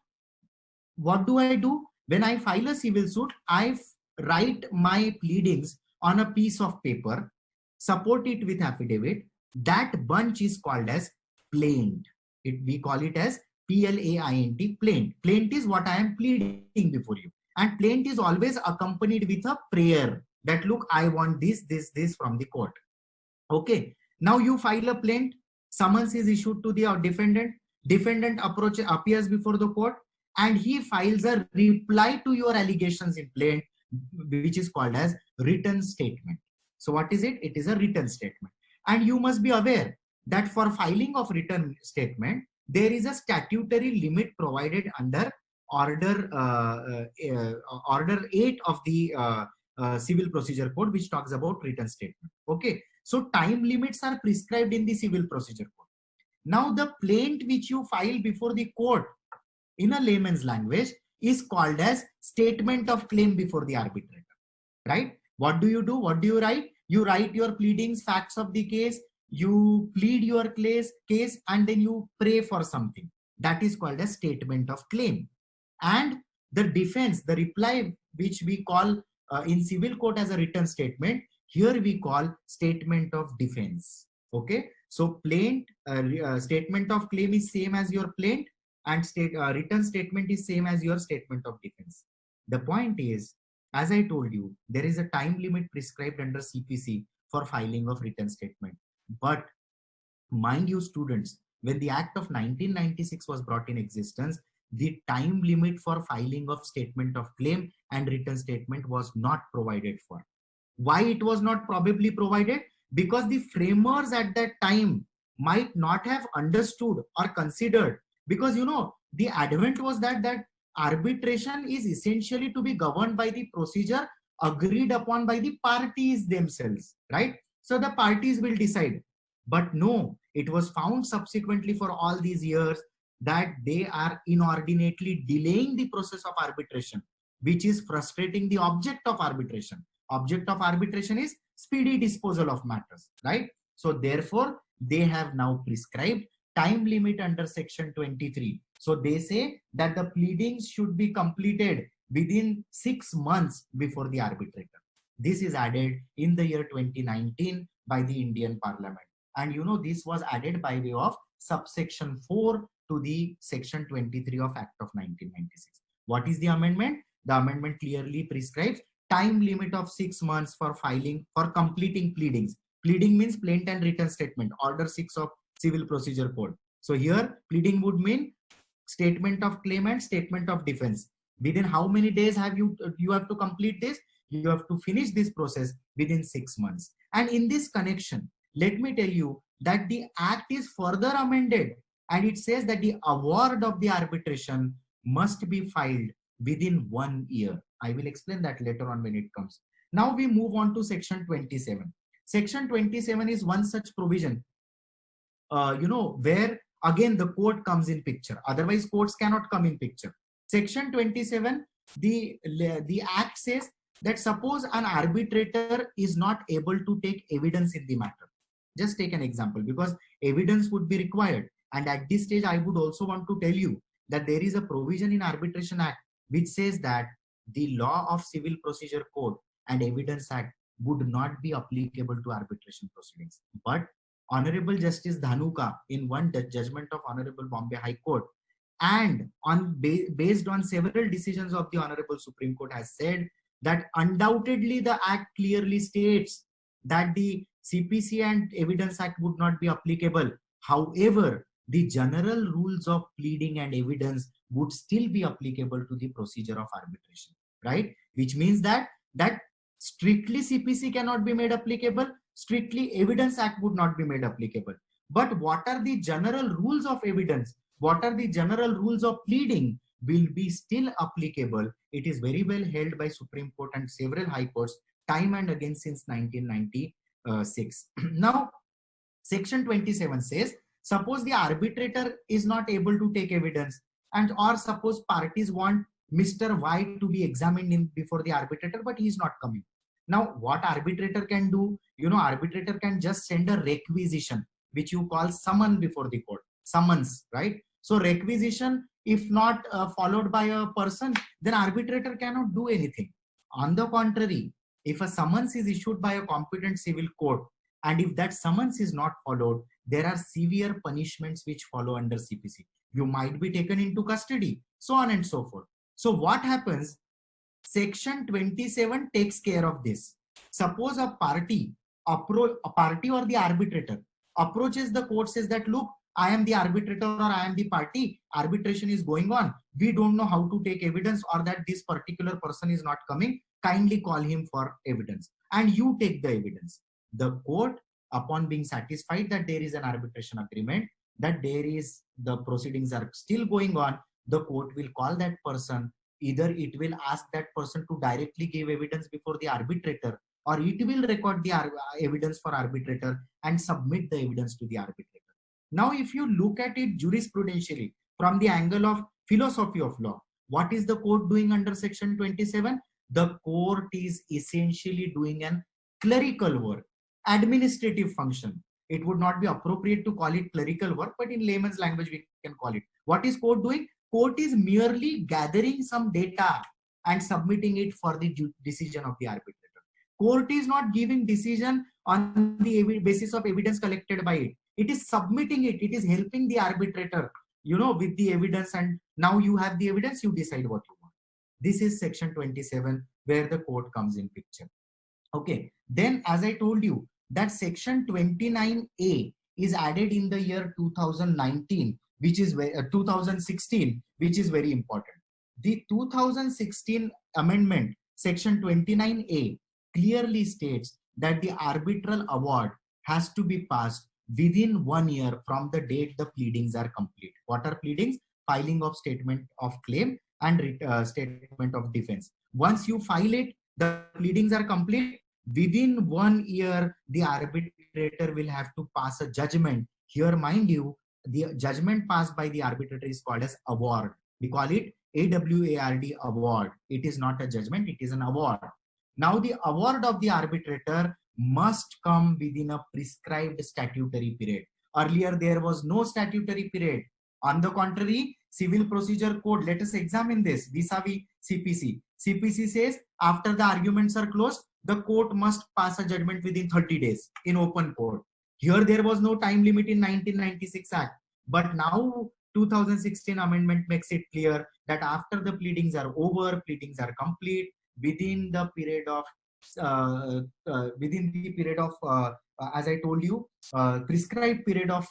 What do? When I file a civil suit, I write my pleadings on a piece of paper, support it with affidavit. That bunch is called as plaint. We call it as PLAINT, plaint. Plaint is what I am pleading before you. And plaint is always accompanied with a prayer that, look, I want this from the court. Okay. Now you file a plaint. Summons is issued to the defendant. Defendant appears before the court and he files a reply to your allegations in plaint, which is called as written statement. So what is it? It is a written statement. And you must be aware that for filing of written statement, there is a statutory limit provided under Order 8 of the Civil Procedure Code, which talks about written statement. Okay. So time limits are prescribed in the Civil Procedure Code. Now the plaint which you file before the court in a layman's language is called as statement of claim before the arbitrator, right? What do? What do you write? You write your pleadings, facts of the case, you plead your case, and then you pray for something. That is called as statement of claim. And the defense, the reply, which we call in civil court as a written statement, here we call statement of defense. Okay. So plaint, statement of claim is same as your plaint. and written statement is same as your statement of defense. The point is, as I told you, there is a time limit prescribed under CPC for filing of written statement. But mind you, students, when the Act of 1996 was brought in existence, the time limit for filing of statement of claim and written statement was not provided for. Why it was not probably provided? Because the framers at that time might not have understood or considered, because the advent was that arbitration is essentially to be governed by the procedure agreed upon by the parties themselves, right? So the parties will decide. But no, it was found subsequently for all these years that they are inordinately delaying the process of arbitration, which is frustrating the object of arbitration. Object of arbitration is speedy disposal of matters, right? So therefore, they have now prescribed time limit under section 23. So they say that the pleadings should be completed within 6 months before the arbitrator. This is added in the year 2019 by the Indian Parliament. And this was added by way of subsection 4 to the section 23 of Act of 1996. What is the amendment? The amendment clearly prescribes time limit of 6 months for completing pleadings. Pleading means plain and written statement, order 6 of Civil Procedure Code. So here pleading would mean statement of claim and statement of defense. Within how many days have you have to complete this? You have to finish this process within 6 months. And in this connection, let me tell you that the Act is further amended, and it says that the award of the arbitration must be filed within 1 year. I will explain that later on when it comes. Now we move on to section 27. Section 27 is one such provision, where again the court comes in picture. Otherwise, courts cannot come in picture. Section 27, the Act says that suppose an arbitrator is not able to take evidence in the matter. Just take an example, because evidence would be required. And at this stage, I would also want to tell you that there is a provision in Arbitration Act which says that the law of Civil Procedure Code and Evidence Act would not be applicable to arbitration proceedings. But Honorable Justice Dhanuka, in one judgment of Honorable Bombay High Court, and based on several decisions of the Honorable Supreme Court, has said that undoubtedly the Act clearly states that the CPC and Evidence Act would not be applicable. However, the general rules of pleading and evidence would still be applicable to the procedure of arbitration, right? Which means that strictly CPC cannot be made applicable, strictly Evidence Act would not be made applicable. But what are the general rules of evidence? What are the general rules of pleading will be still applicable. It is very well held by Supreme Court and several high courts time and again since 1996. Now, section 27 says, suppose the arbitrator is not able to take evidence, and or suppose parties want Mr. Y to be examined before the arbitrator, but he is not coming. Now, what arbitrator can do? Arbitrator can just send a requisition, which you call summon before the court. Summons, right? So requisition, if not followed by a person, then arbitrator cannot do anything. On the contrary, if a summons is issued by a competent civil court, and if that summons is not followed, there are severe punishments which follow under CPC. You might be taken into custody, so on and so forth. So what happens? Section 27 takes care of this. Suppose a party or the arbitrator approaches the court, says that, look, I am the arbitrator or I am the party, arbitration is going on, we don't know how to take evidence, or that this particular person is not coming, kindly call him for evidence, and you take the evidence. The court, upon being satisfied that there is an arbitration agreement, that the proceedings are still going on, the court will call that person. Either it will ask that person to directly give evidence before the arbitrator, or it will record the evidence for arbitrator and submit the evidence to the arbitrator. Now, if you look at it jurisprudentially from the angle of philosophy of law, what is the court doing under section 27? The court is essentially doing an clerical work, administrative function. It would not be appropriate to call it clerical work, but in layman's language we can call it. What is court doing? Court is merely gathering some data and submitting it for the decision of the arbitrator. Court is not giving decision on the basis of evidence collected by it. It is submitting it. It is helping the arbitrator with the evidence, and now you have the evidence, you decide what you want. This is section 27 where the court comes in picture. Okay, then as I told you that section 29A is added in the year 2019, which is 2016, which is very important. The 2016 amendment, section 29A, clearly states that the arbitral award has to be passed within 1 year from the date the pleadings are complete. What are pleadings? Filing of statement of claim and statement of defense. Once you file it, the pleadings are complete. Within 1 year, the arbitrator will have to pass a judgment. Here, mind you, the judgment passed by the arbitrator is called as award. We call it AWARD award. It is not a judgment, it is an award. Now, the award of the arbitrator must come within a prescribed statutory period. Earlier, there was no statutory period. On the contrary, Civil Procedure Code, let us examine this vis-a-vis CPC. CPC says after the arguments are closed, the court must pass a judgment within 30 days in open court. Here, there was no time limit in 1996 Act. But now, 2016 amendment makes it clear that after the pleadings are over, pleadings are complete, within the period of as I told you, prescribed period of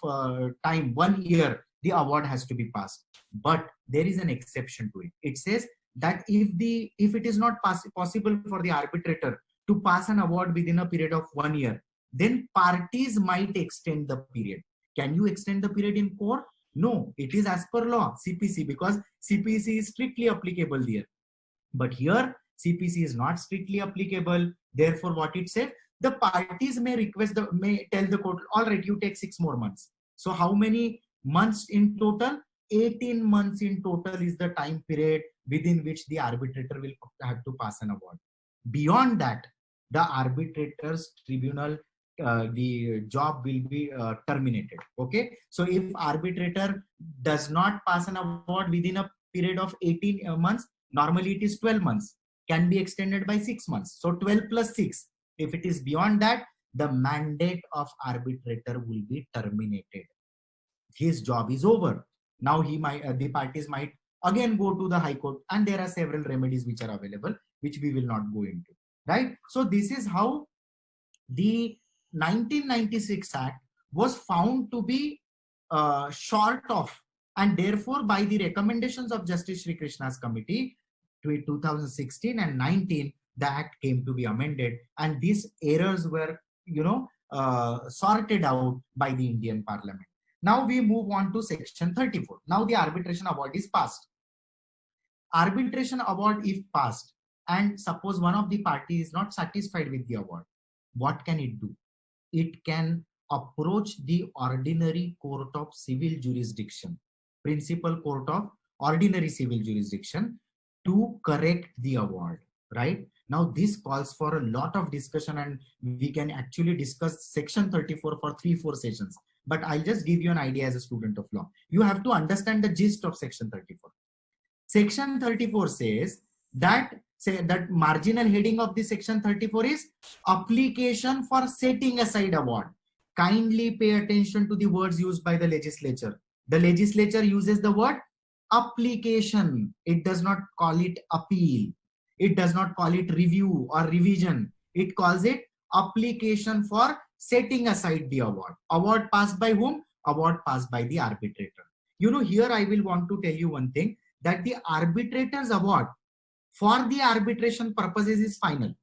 time, 1 year, the award has to be passed. But there is an exception to it. It says that if it is not possible for the arbitrator to pass an award within a period of 1 year, then parties might extend the period. Can you extend the period in court? No, it is as per law, CPC, because CPC is strictly applicable there. But here, CPC is not strictly applicable. Therefore, what it said, the parties may tell the court, all right, you take 6 more months. So how many months in total? 18 months in total is the time period within which the arbitrator will have to pass an award. Beyond that, the arbitrator's tribunal, the job will be terminated. Okay, so if arbitrator does not pass an award within a period of 18 months, normally it is 12 months, can be extended by 6 months. So 12 plus 6. If it is beyond that, the mandate of arbitrator will be terminated. His job is over. Now the parties might again go to the High Court, and there are several remedies which are available, which we will not go into. Right? So this is how the 1996 Act was found to be short of, and therefore by the recommendations of Justice Sri Krishna's committee, 2016 and 19, the act came to be amended, and these errors were sorted out by the Indian Parliament. Now we move on to section 34. Now the arbitration award is passed. Arbitration award if passed, and suppose one of the parties is not satisfied with the award, what can it do? It can approach the ordinary court of civil jurisdiction, principal court of ordinary civil jurisdiction, to correct the award. Right? Now this calls for a lot of discussion, and we can actually discuss section 34 for 3-4 sessions. But I'll just give you an idea as a student of law. You have to understand the gist of section 34. Section 34 says that marginal heading of the section 34 is application for setting aside award. Kindly pay attention to the words used by the legislature. The legislature uses the word application. It does not call it appeal. It does not call it review or revision. It calls it application for setting aside the award. Award passed by whom? Award passed by the arbitrator. Here I will want to tell you one thing, that the arbitrator's award for the arbitration purposes is final.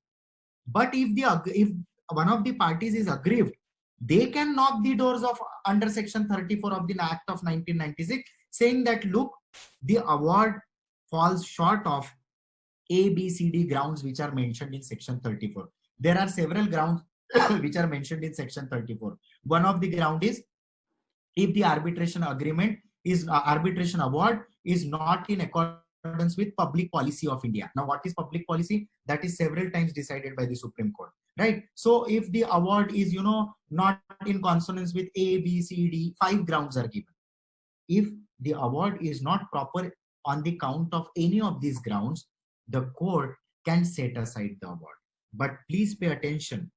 But if one of the parties is aggrieved, they can knock the doors of under section 34 of the Act of 1996, saying that, look, the award falls short of A, B, C, D grounds which are mentioned in section 34. There are several grounds which are mentioned in section 34. One of the ground is if the arbitration award is not in accordance with public policy of India. Now, what is public policy? That is several times decided by the Supreme Court, right? So if the award is, not in consonance with A, B, C, D, 5 grounds are given. If the award is not proper on the count of any of these grounds, the court can set aside the award. But please pay attention.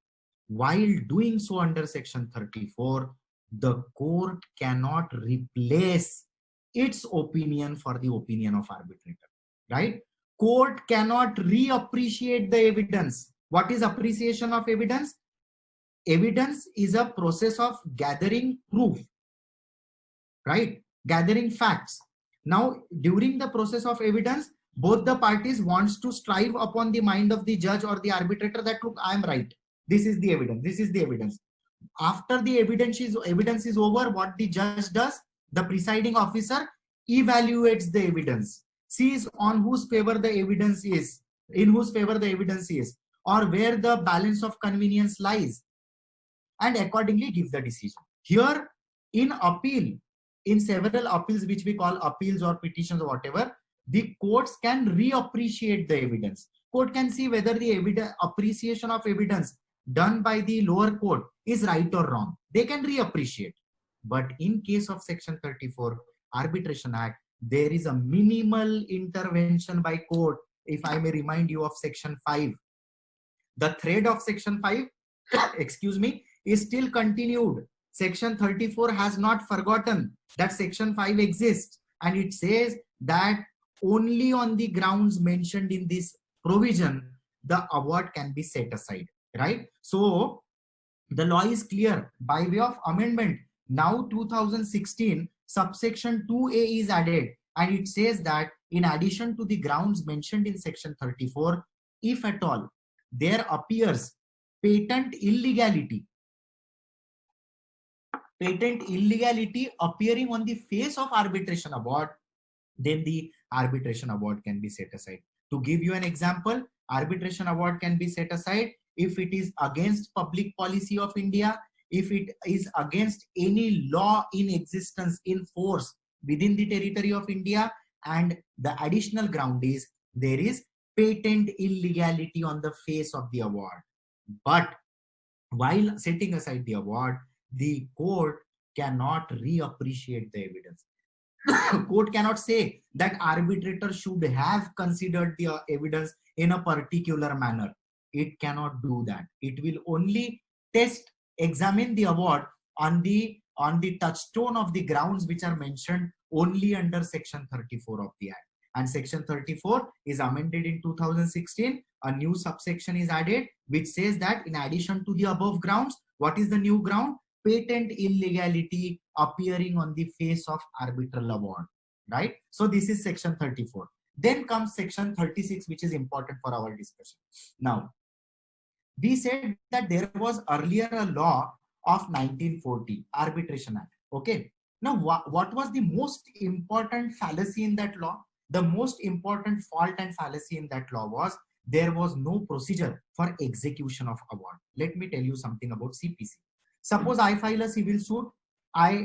While doing so under section 34, the court cannot replace its opinion for the opinion of arbitrator, right? Court cannot reappreciate the evidence. What is appreciation of evidence? Evidence is a process of gathering proof, right? Gathering facts. Now, during the process of evidence, both the parties wants to strive upon the mind of the judge or the arbitrator that, look, I am right. This is the evidence. This is the evidence. After the evidence is over, what the judge does, the presiding officer evaluates the evidence, sees on whose favor the evidence is, in whose favor the evidence is, or where the balance of convenience lies, and accordingly give the decision. Here, in appeal, in several appeals, which we call appeals or petitions or whatever, the courts can reappreciate the evidence. Court can see whether the appreciation of evidence done by the lower court is right or wrong. They can reappreciate. But in case of Section 34 Arbitration Act, there is a minimal intervention by court. If I may remind you of Section 5, the thread of Section 5, excuse me, is still continued. Section 34 has not forgotten that Section 5 exists, and it says that only on the grounds mentioned in this provision, the award can be set aside, right? So the law is clear. By way of amendment, now 2016, subsection 2A is added, and it says that in addition to the grounds mentioned in Section 34, if at all there appears patent illegality appearing on the face of arbitration award, then the arbitration award can be set aside. To give you an example, arbitration award can be set aside if it is against public policy of India, if it is against any law in existence in force within the territory of India, and the additional ground is there is patent illegality on the face of the award. But while setting aside the award, the court cannot reappreciate the evidence. Court cannot say that arbitrator should have considered the evidence in a particular manner. It cannot do that. It will only examine the award on the touchstone of the grounds which are mentioned only under Section 34 of the Act. And Section 34 is amended in 2016. A new subsection is added which says that in addition to the above grounds, what is the new ground? Patent illegality appearing on the face of arbitral award, right? So this is Section 34. Then comes Section 36, which is important for our discussion. Now, we said that there was earlier a law of 1940, Arbitration Act. Okay. Now, what was the most important fallacy in that law? The most important fault and fallacy in that law was there was no procedure for execution of award. Let me tell you something about CPC. Suppose I file a civil suit,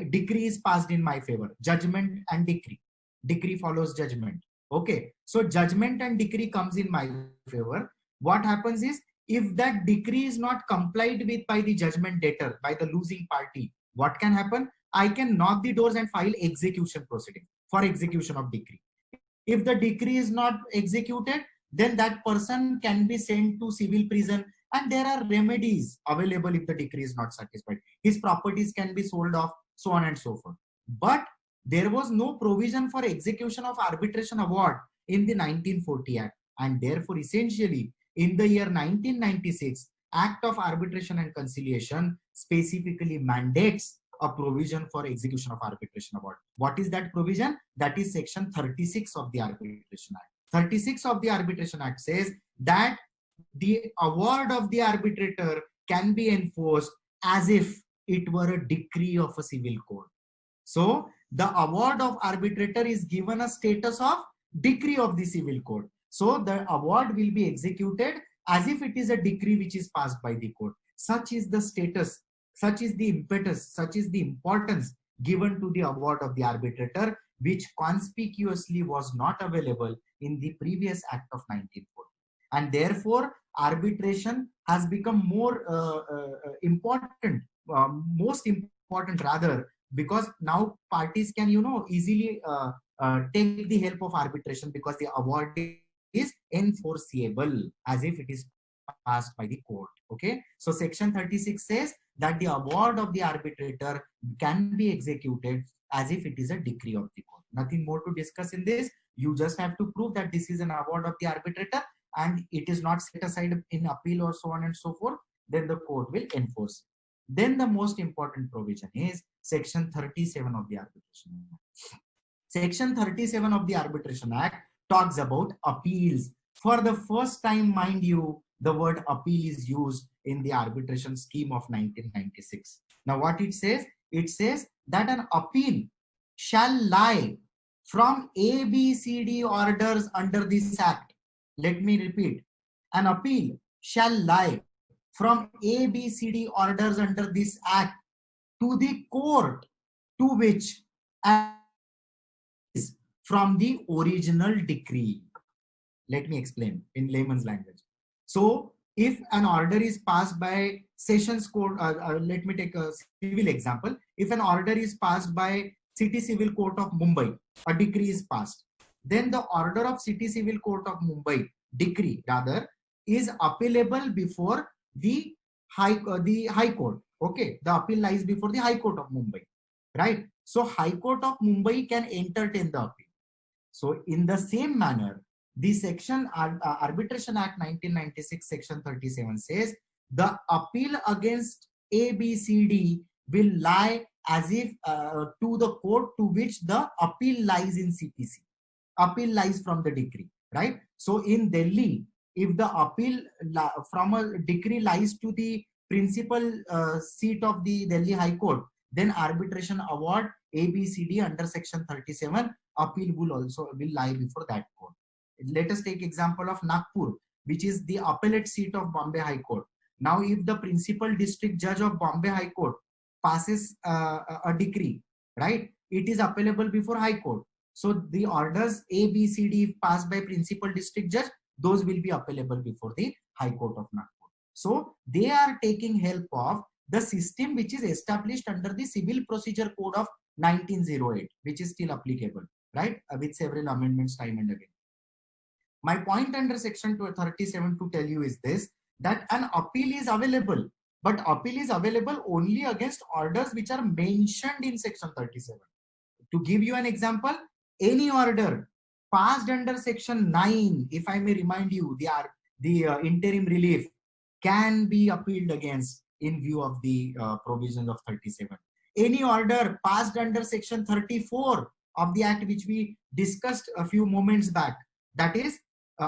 decree is passed in my favor, judgment and decree. Decree follows judgment. Okay. So judgment and decree comes in my favor. What happens is, if that decree is not complied with by the judgment debtor, by the losing party, what can happen? I can knock the doors and file execution proceeding for execution of decree. If the decree is not executed, then that person can be sent to civil prison, and there are remedies available if the decree is not satisfied. His properties can be sold off, so on and so forth. But there was no provision for execution of arbitration award in the 1940 Act, and therefore essentially in the year 1996, Act of Arbitration and Conciliation specifically mandates a provision for execution of arbitration award. What is that provision? That is Section 36 of the Arbitration Act. 36 of the Arbitration Act says that the award of the arbitrator can be enforced as if it were a decree of a civil court. So the award of arbitrator is given a status of decree of the civil court. So the award will be executed as if it is a decree which is passed by the court. Such is the status, such is the impetus, such is the importance given to the award of the arbitrator, which conspicuously was not available in the previous Act of 1940. And therefore, arbitration has become more important, most important rather, because now parties can, easily take the help of arbitration because the award is enforceable as if it is passed by the court. Okay. So Section 36 says that the award of the arbitrator can be executed as if it is a decree of the court. Nothing more to discuss in this. You just have to prove that this is an award of the arbitrator and it is not set aside in appeal or so on and so forth. Then the court will enforce. Then the most important provision is Section 37 of the Arbitration Act. Section 37 of the Arbitration Act talks about appeals. For the first time, mind you, the word appeal is used in the arbitration scheme of 1996. Now what it says that an appeal shall lie from ABCD orders under this act. Let me repeat. An appeal shall lie from ABCD orders under this act to the court to which is from the original decree. Let me explain in layman's language. So if an order is passed by Sessions Court, let me take a civil example. If an order is passed by City Civil Court of Mumbai, a decree is passed, then the order of City Civil Court of Mumbai, decree rather, is appealable before the High Court. Okay, the appeal lies before the High Court of Mumbai, right? So High Court of Mumbai can entertain the appeal. So in the same manner, the section Arbitration Act 1996 section 37 says the appeal against ABCD will lie as if to the court to which the appeal lies in CPC. Appeal lies from the decree, right? So in Delhi, if the appeal from a decree lies to the principal seat of the Delhi High Court, then arbitration award ABCD under section 37 appeal will lie before that court. Let us take example of Nagpur, which is the appellate seat of Bombay High Court. Now, if the principal district judge of Bombay High Court passes a decree, right, it is appealable before High Court. So the orders A, B, C, D passed by principal district judge, those will be appealable before the High Court of Nagpur. So they are taking help of the system which is established under the Civil Procedure Code of 1908, which is still applicable, right, with several amendments time and again. My point under section 37 to tell you is this, that an appeal is available, but appeal is available only against orders which are mentioned in section 37. To give you an example, any order passed under section 9, if I may remind you, the interim relief can be appealed against in view of the provisions of 37. Any order passed under section 34 of the act which we discussed a few moments back, that is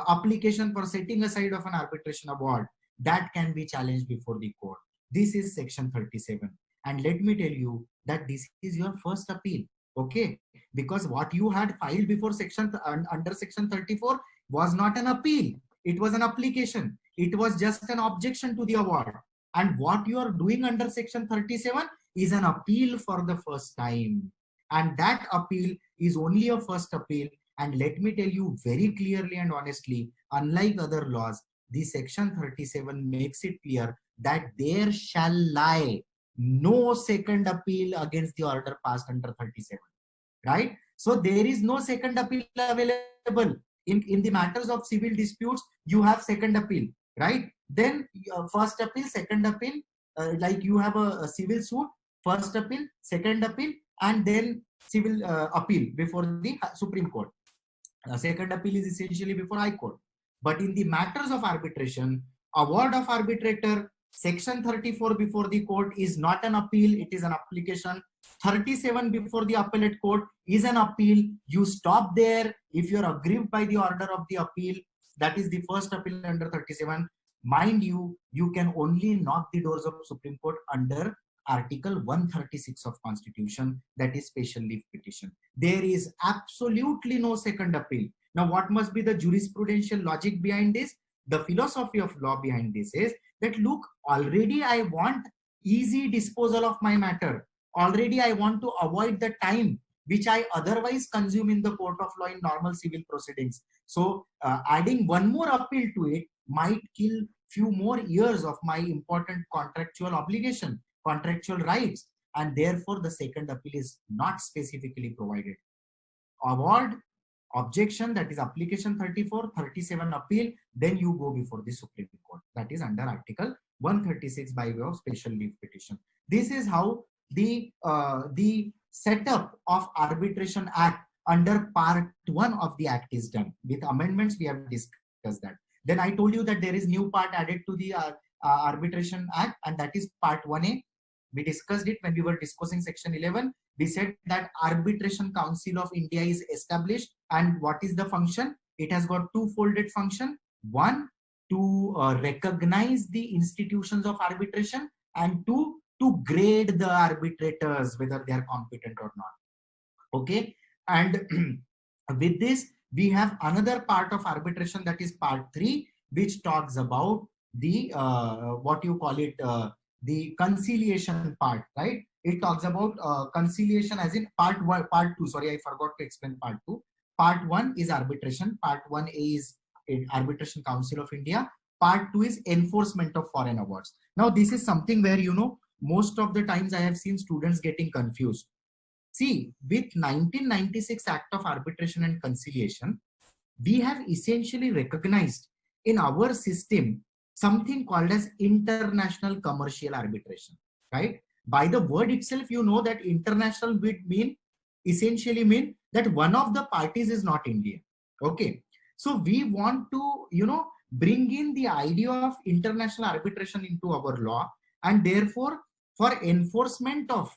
application for setting aside of an arbitration award, that can be challenged before the court. This is section 37. And let me tell you that this is your first appeal, okay? Because what you had filed before under section 34 was not an appeal. It was an application. It was just an objection to the award. And what you are doing under section 37 is an appeal for the first time. And that appeal is only a first appeal. And let me tell you very clearly and honestly, unlike other laws, the section 37 makes it clear that there shall lie no second appeal against the order passed under 37, right? So there is no second appeal available. In the matters of civil disputes, you have second appeal, right? Then first appeal, second appeal, like you have a civil suit, first appeal, second appeal, and then civil appeal before the Supreme Court. Second appeal is essentially before High Court. But in the matters of arbitration, award of arbitrator, section 34 before the court is not an appeal, it is an application. 37 before the appellate court is an appeal. You stop there. If you are aggrieved by the order of the appeal, that is the first appeal under 37. Mind you, you can only knock the doors of Supreme Court under Article 136 of Constitution, that is special leave petition. There is absolutely no second appeal. Now, what must be the jurisprudential logic behind this? The philosophy of law behind this is that, look, already I want easy disposal of my matter. Already I want to avoid the time which I otherwise consume in the court of law in normal civil proceedings. So adding one more appeal to it might kill few more years of my important contractual obligation, contractual rights, and therefore the second appeal is not specifically provided. Award, objection, that is application 34, 37 appeal, then you go before the Supreme Court. That is under Article 136 by way of special leave petition. This is how the setup of Arbitration Act under part 1 of the act is done. With amendments, we have discussed that. Then I told you that there is new part added to the Arbitration Act, and that is part 1A. We discussed it when we were discussing section 11. We said that Arbitration Council of India is established, and what is the function? It has got two-folded function. One, to recognize the institutions of arbitration, and two, to grade the arbitrators whether they are competent or not. Okay, and with this we have another part of arbitration, that is part 3, which talks about the what you call it, the conciliation part, right? It talks about conciliation as in part 1, part 2. Sorry, I forgot to explain part 2. Part 1 is arbitration. Part 1A is Arbitration Council of India. Part 2 is enforcement of foreign awards. Now, this is something where, you know, most of the times I have seen students getting confused. See, with 1996 Act of Arbitration and Conciliation, we have essentially recognized in our system something called as international commercial arbitration, right? By the word itself, you know that international would essentially mean that one of the parties is not India. Okay, so we want to, you know, bring in the idea of international arbitration into our law, and therefore for enforcement of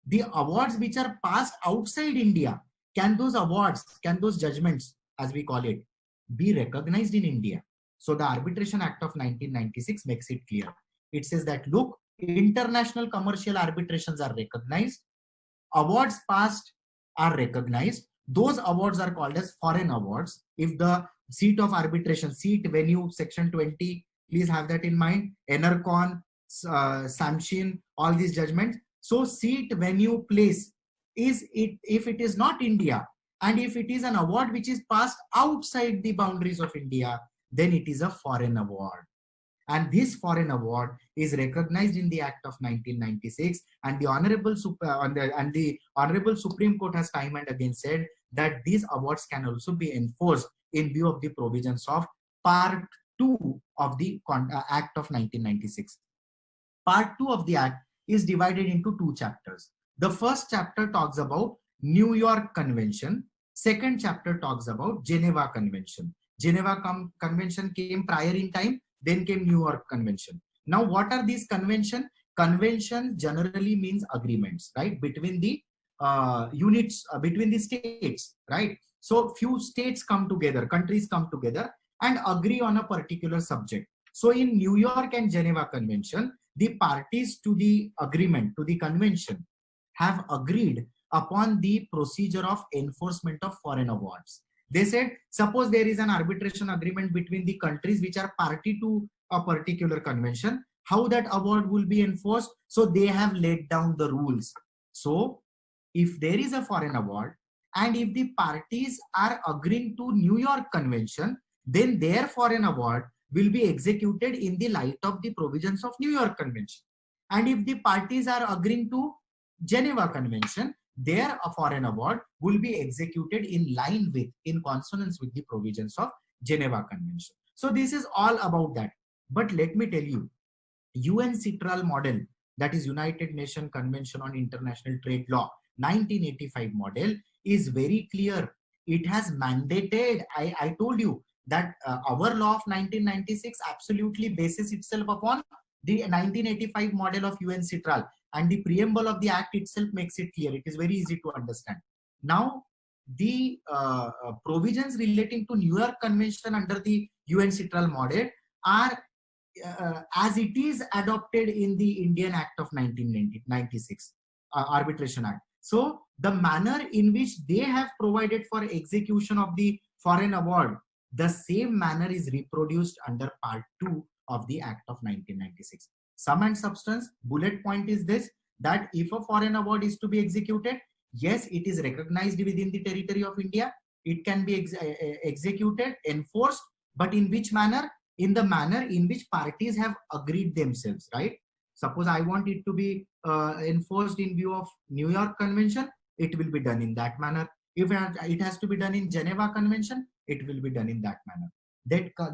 the awards which are passed outside India, can those awards, can those judgments, as we call it, be recognized in India? So the Arbitration Act of 1996 makes it clear. It says that, look, international commercial arbitrations are recognized, awards passed are recognized. Those awards are called as foreign awards. If the seat of arbitration, seat, venue, section 20, please have that in mind. Enercon, Samshin, all these judgments. So seat, venue, place is it, if it is not India, and if it is an award which is passed outside the boundaries of India, then it is a foreign award. And this foreign award is recognized in the Act of 1996, and the Honorable Supreme Court has time and again said that these awards can also be enforced in view of the provisions of Part 2 of the Act of 1996. Part 2 of the Act is divided into 2 chapters. The first chapter talks about New York Convention. Second chapter talks about Geneva Convention. Geneva Convention came prior in time, then came New York Convention. Now, what are these convention? Convention generally means agreements, right? Between the units, between the states, right? So few states come together, countries come together and agree on a particular subject. So in New York and Geneva Convention, the parties to the agreement, to the convention, have agreed upon the procedure of enforcement of foreign awards. They said, suppose there is an arbitration agreement between the countries which are party to a particular convention, how that award will be enforced. So they have laid down the rules. So if there is a foreign award, and if the parties are agreeing to New York Convention, then their foreign award will be executed in the light of the provisions of New York Convention. And if the parties are agreeing to Geneva Convention, their foreign award will be executed in line with, in consonance with the provisions of Geneva Convention. So this is all about that. But let me tell you, UN-CITRAL model, that is United Nations Convention on International Trade Law, 1985 model, is very clear. It has mandated, I told you that our law of 1996 absolutely bases itself upon the 1985 model of UN-CITRAL, and the preamble of the act itself makes it clear. It is very easy to understand. Now, the provisions relating to New York Convention under the UN-CITRAL model are as it is adopted in the Indian Act of 1996, Arbitration Act. So the manner in which they have provided for execution of the foreign award, the same manner is reproduced under Part 2 of the Act of 1996. Sum and substance, bullet point is this, that if a foreign award is to be executed, yes, it is recognized within the territory of India. It can be executed, enforced, but in which manner? In the manner in which parties have agreed themselves, right? Suppose I want it to be enforced in view of New York Convention, it will be done in that manner. If it has to be done in Geneva Convention, it will be done in that manner.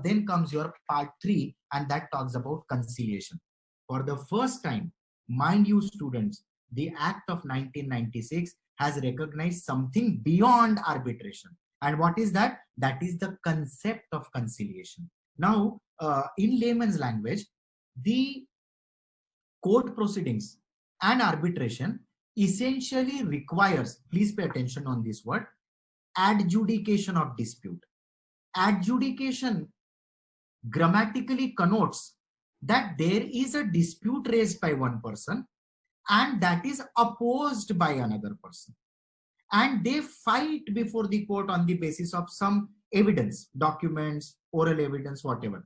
Then comes your Part 3, and that talks about conciliation. For the first time, mind you students, the Act of 1996 has recognized something beyond arbitration. And what is that? That is the concept of conciliation. Now, in layman's language, the court proceedings and arbitration essentially requires, please pay attention on this word, adjudication of dispute. Adjudication grammatically connotes that there is a dispute raised by one person and that is opposed by another person, and they fight before the court on the basis of some evidence, documents, oral evidence, whatever.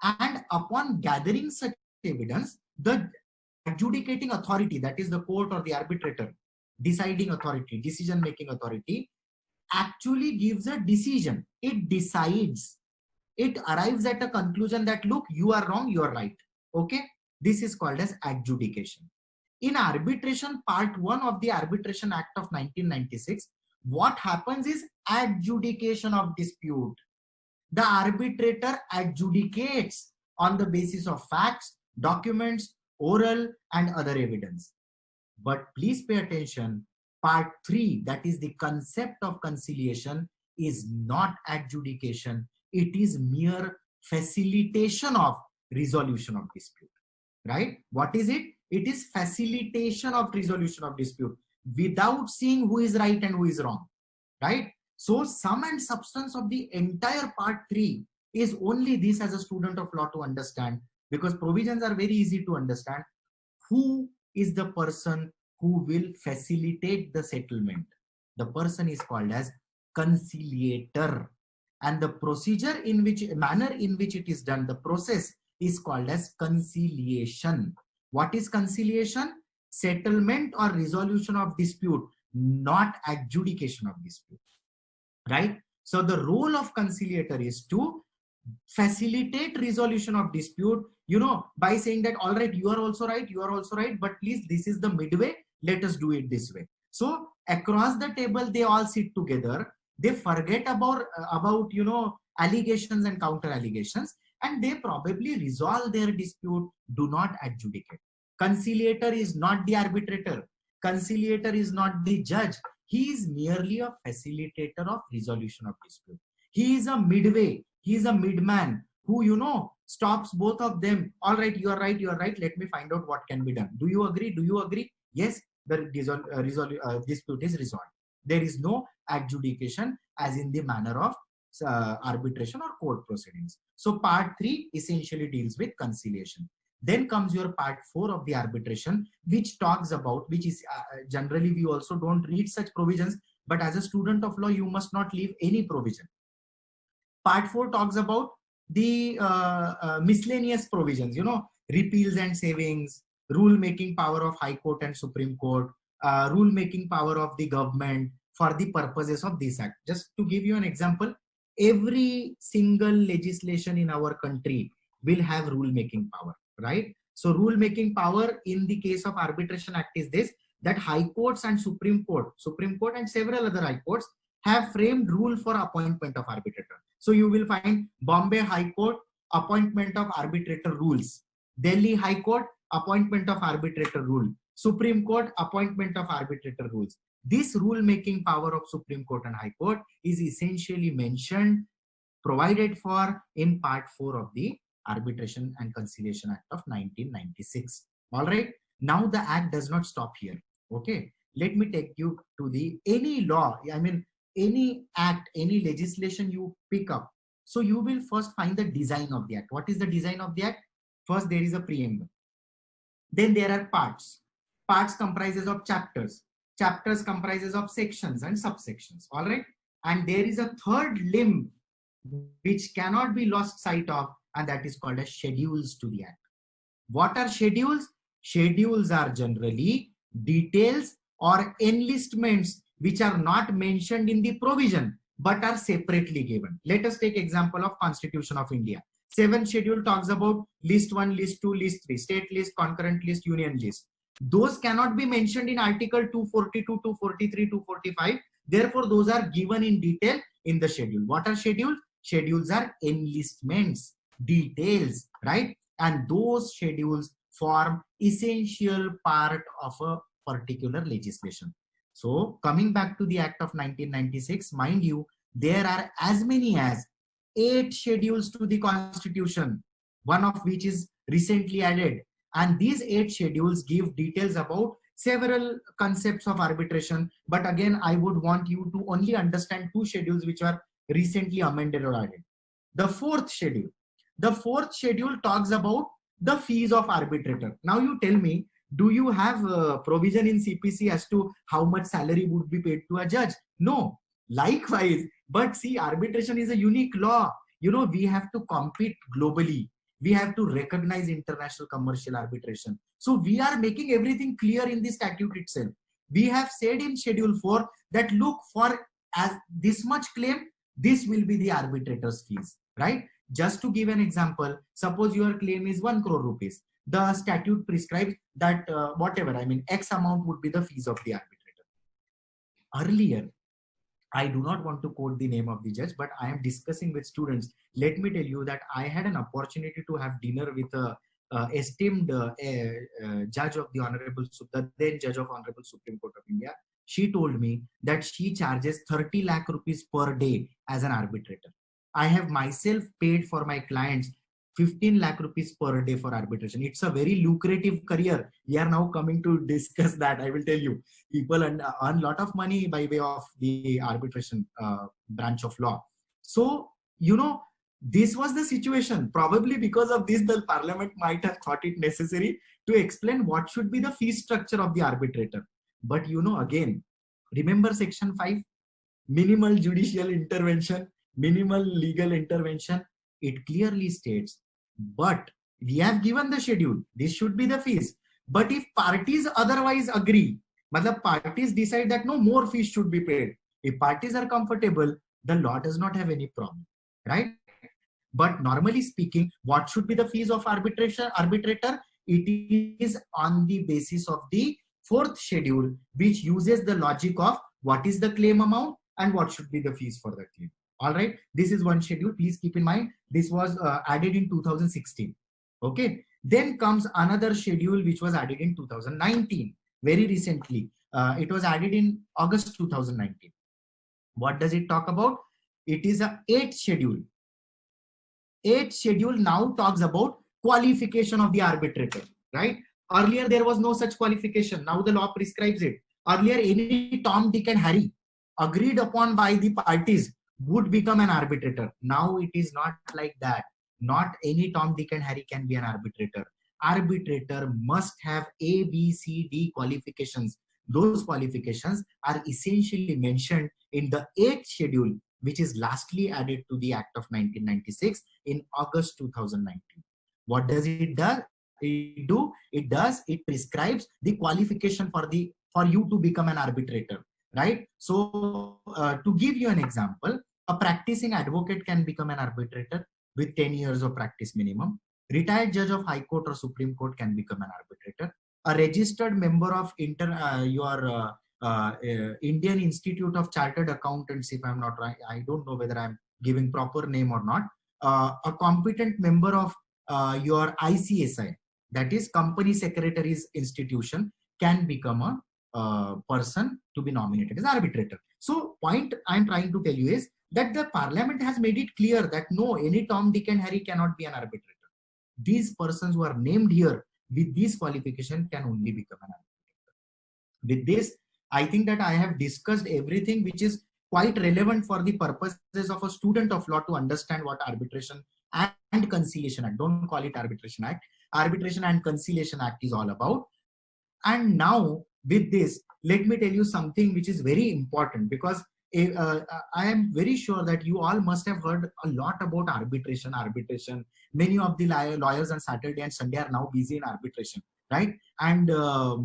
And upon gathering such evidence, the adjudicating authority, that is the court or the arbitrator, deciding authority, decision making authority, actually gives a decision. It decides, it arrives at a conclusion that, look, you are wrong, you are right. Okay, this is called as adjudication. In arbitration, part 1 of the Arbitration Act of 1996, what happens is adjudication of dispute. The arbitrator adjudicates on the basis of facts, documents, oral and other evidence. But please pay attention, part 3, that is the concept of conciliation, is not adjudication. It is mere facilitation of resolution of dispute, right? What is it? It is facilitation of resolution of dispute without seeing who is right and who is wrong, right? So sum and substance of the entire part 3 is only this as a student of law to understand, because provisions are very easy to understand. Who is the person who will facilitate the settlement? The person is called as conciliator, and the procedure in which, manner in which it is done, the process is called as conciliation. What is conciliation? Settlement or resolution of dispute, not adjudication of dispute, right? So the role of conciliator is to facilitate resolution of dispute, you know, by saying that, all right, you are also right, you are also right, but please, this is the midway, let us do it this way. So across the table, they all sit together, they forget about you know, allegations and counter allegations, and they probably resolve their dispute, do not adjudicate. Conciliator is not the arbitrator. Conciliator is not the judge. He is merely a facilitator of resolution of dispute. He is a midway. He is a midman who, you know, stops both of them. All right, you are right, you are right. Let me find out what can be done. Do you agree? Do you agree? Yes, the dispute is resolved. There is no adjudication as in the manner of arbitration or court proceedings. So part 3 essentially deals with conciliation. Then comes your part 4 of the arbitration, which talks about, which is generally we also don't read such provisions, but as a student of law, you must not leave any provision. Part 4 talks about the miscellaneous provisions, you know, repeals and savings, rule making power of High Court and Supreme Court, rule making power of the government for the purposes of this act. Just to give you an example, every single legislation in our country will have rule making power, right? So rule making power in the case of Arbitration Act is this, that High Courts and Supreme Court and several other High Courts have framed rule for appointment of arbitrator. So you will find Bombay High Court, appointment of arbitrator rules. Delhi High Court, appointment of arbitrator rule. Supreme Court, appointment of arbitrator rules. This rule making power of Supreme Court and High Court is essentially mentioned, provided for in part 4 of the Arbitration and Conciliation Act of 1996. All right. Now the act does not stop here. Okay. Let me take you to the any law. I mean, any act, any legislation you pick up. So you will first find the design of the act. What is the design of the act? First, there is a preamble. Then there are parts. Parts comprises of chapters. Chapters comprises of sections and subsections. All right. And there is a third limb which cannot be lost sight of, and that is called as schedules to the act. What are schedules? Schedules are generally details or enlistments which are not mentioned in the provision but are separately given. Let us take example of Constitution of India. 7th schedule talks about list 1, list 2, list 3, state list, concurrent list, union list. Those cannot be mentioned in Article 242, 243, 245. Therefore, those are given in detail in the schedule. What are schedules? Schedules are enlistments, details, right? And those schedules form essential part of a particular legislation. So coming back to the Act of 1996, mind you, there are as many as 8 schedules to the Constitution, one of which is recently added. And these 8 schedules give details about several concepts of arbitration. But again, I would want you to only understand 2 schedules which are recently amended or added. The 4th schedule. The 4th schedule talks about the fees of arbitrator. Now you tell me, do you have a provision in CPC as to how much salary would be paid to a judge? No. Likewise, but see, arbitration is a unique law. You know, we have to compete globally. We have to recognize international commercial arbitration. So we are making everything clear in the statute itself. We have said in Schedule 4 that look, for as this much claim, this will be the arbitrator's fees, right? Just to give an example, suppose your claim is 1 crore rupees. The statute prescribes that whatever, I mean, X amount would be the fees of the arbitrator. Earlier, I do not want to quote the name of the judge, but I am discussing with students. Let me tell you that I had an opportunity to have dinner with a esteemed judge of the then judge of Honorable Supreme Court of India. She told me that she charges 30 lakh rupees per day as an arbitrator. I have myself paid for my clients 15 lakh rupees per day for arbitration. It's a very lucrative career. We are now coming to discuss that. I will tell you, people earn a lot of money by way of the arbitration branch of law. So, you know, this was the situation. Probably because of this, the parliament might have thought it necessary to explain what should be the fee structure of the arbitrator. But, you know, again, remember section 5, minimal judicial intervention, minimal legal intervention. It clearly states, but we have given the schedule, this should be the fees. But if parties otherwise agree, matlab parties decide that no more fees should be paid, if parties are comfortable, the law does not have any problem, right? But normally speaking, what should be the fees of arbitrator? It is on the basis of the 4th schedule, which uses the logic of what is the claim amount and what should be the fees for the claim. All right, this is one schedule. Please keep in mind, this was added in 2016. Okay, then comes another schedule which was added in 2019, very recently. It was added in August 2019. What does it talk about? It is a 8th schedule. 8th schedule now talks about qualification of the arbitrator, right? Earlier there was no such qualification. Now the law prescribes it. Earlier, any Tom, Dick and Harry agreed upon by the parties would become an arbitrator. Now it is not like that. Not any Tom, Dick and Harry can be an arbitrator. Arbitrator must have A, B, C, D qualifications. Those qualifications are essentially mentioned in the 8th schedule, which is lastly added to the Act of 1996 in August 2019. What does it do? It prescribes the qualification for you to become an arbitrator, right? So to give you an example, a practicing advocate can become an arbitrator with 10 years of practice minimum. Retired judge of High Court or Supreme Court can become an arbitrator. A registered member of Indian Institute of Chartered Accountants, if I'm not right, I don't know whether I'm giving proper name or not. A competent member of your ICSI, that is Company Secretaries Institution, can become a person to be nominated as arbitrator. So point I'm trying to tell you is that the parliament has made it clear that no, any Tom, Dick and Harry cannot be an arbitrator. These persons who are named here with these qualifications can only become an arbitrator. With this, I think that I have discussed everything which is quite relevant for the purposes of a student of law to understand what Arbitration and Conciliation Act, don't call it Arbitration Act, Arbitration and Conciliation Act is all about. And now with this, let me tell you something which is very important, because I am very sure that you all must have heard a lot about arbitration. Many of the lawyers on Saturday and Sunday are now busy in arbitration, right? And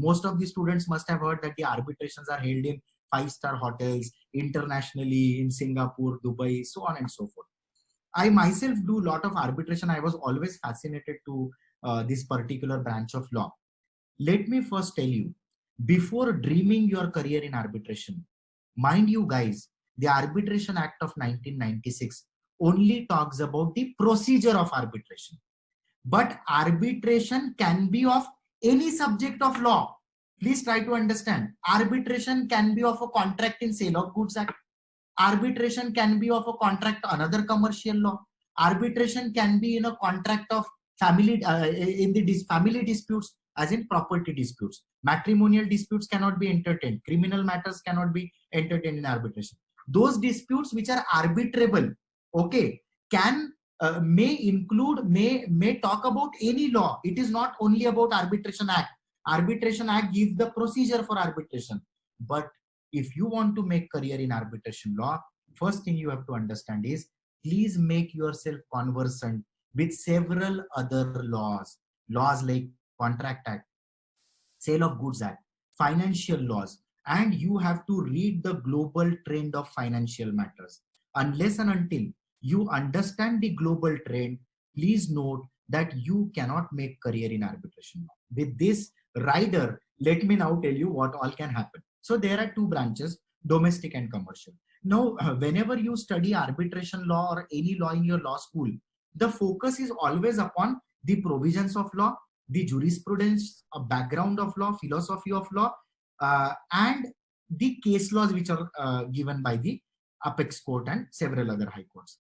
most of the students must have heard that the arbitrations are held in 5-star hotels, internationally in Singapore, Dubai, so on and so forth. I myself do a lot of arbitration. I was always fascinated to this particular branch of law. Let me first tell you, before dreaming your career in arbitration, mind you guys, the Arbitration Act of 1996 only talks about the procedure of arbitration. But arbitration can be of any subject of law. Please try to understand. Arbitration can be of a contract in Sale of Goods Act. Arbitration can be of a contract another commercial law. Arbitration can be in a contract of family in the family disputes, as in property disputes. Matrimonial disputes cannot be entertained. Criminal matters cannot be entertained in arbitration. Those disputes which are arbitrable, okay, can may include, may talk about any law. It is not only about Arbitration Act. Arbitration Act gives the procedure for arbitration. But if you want to make career in arbitration law, first thing you have to understand is, please make yourself conversant with several other laws. Laws like Contract Act, Sale of Goods Act, financial laws, and you have to read the global trend of financial matters. Unless and until you understand the global trend, please note that you cannot make career in arbitration law. With this rider, let me now tell you what all can happen. So there are two branches, domestic and commercial. Now, whenever you study arbitration law or any law in your law school, the focus is always upon the provisions of law, the jurisprudence, a background of law, philosophy of law, and the case laws which are given by the apex court and several other high courts.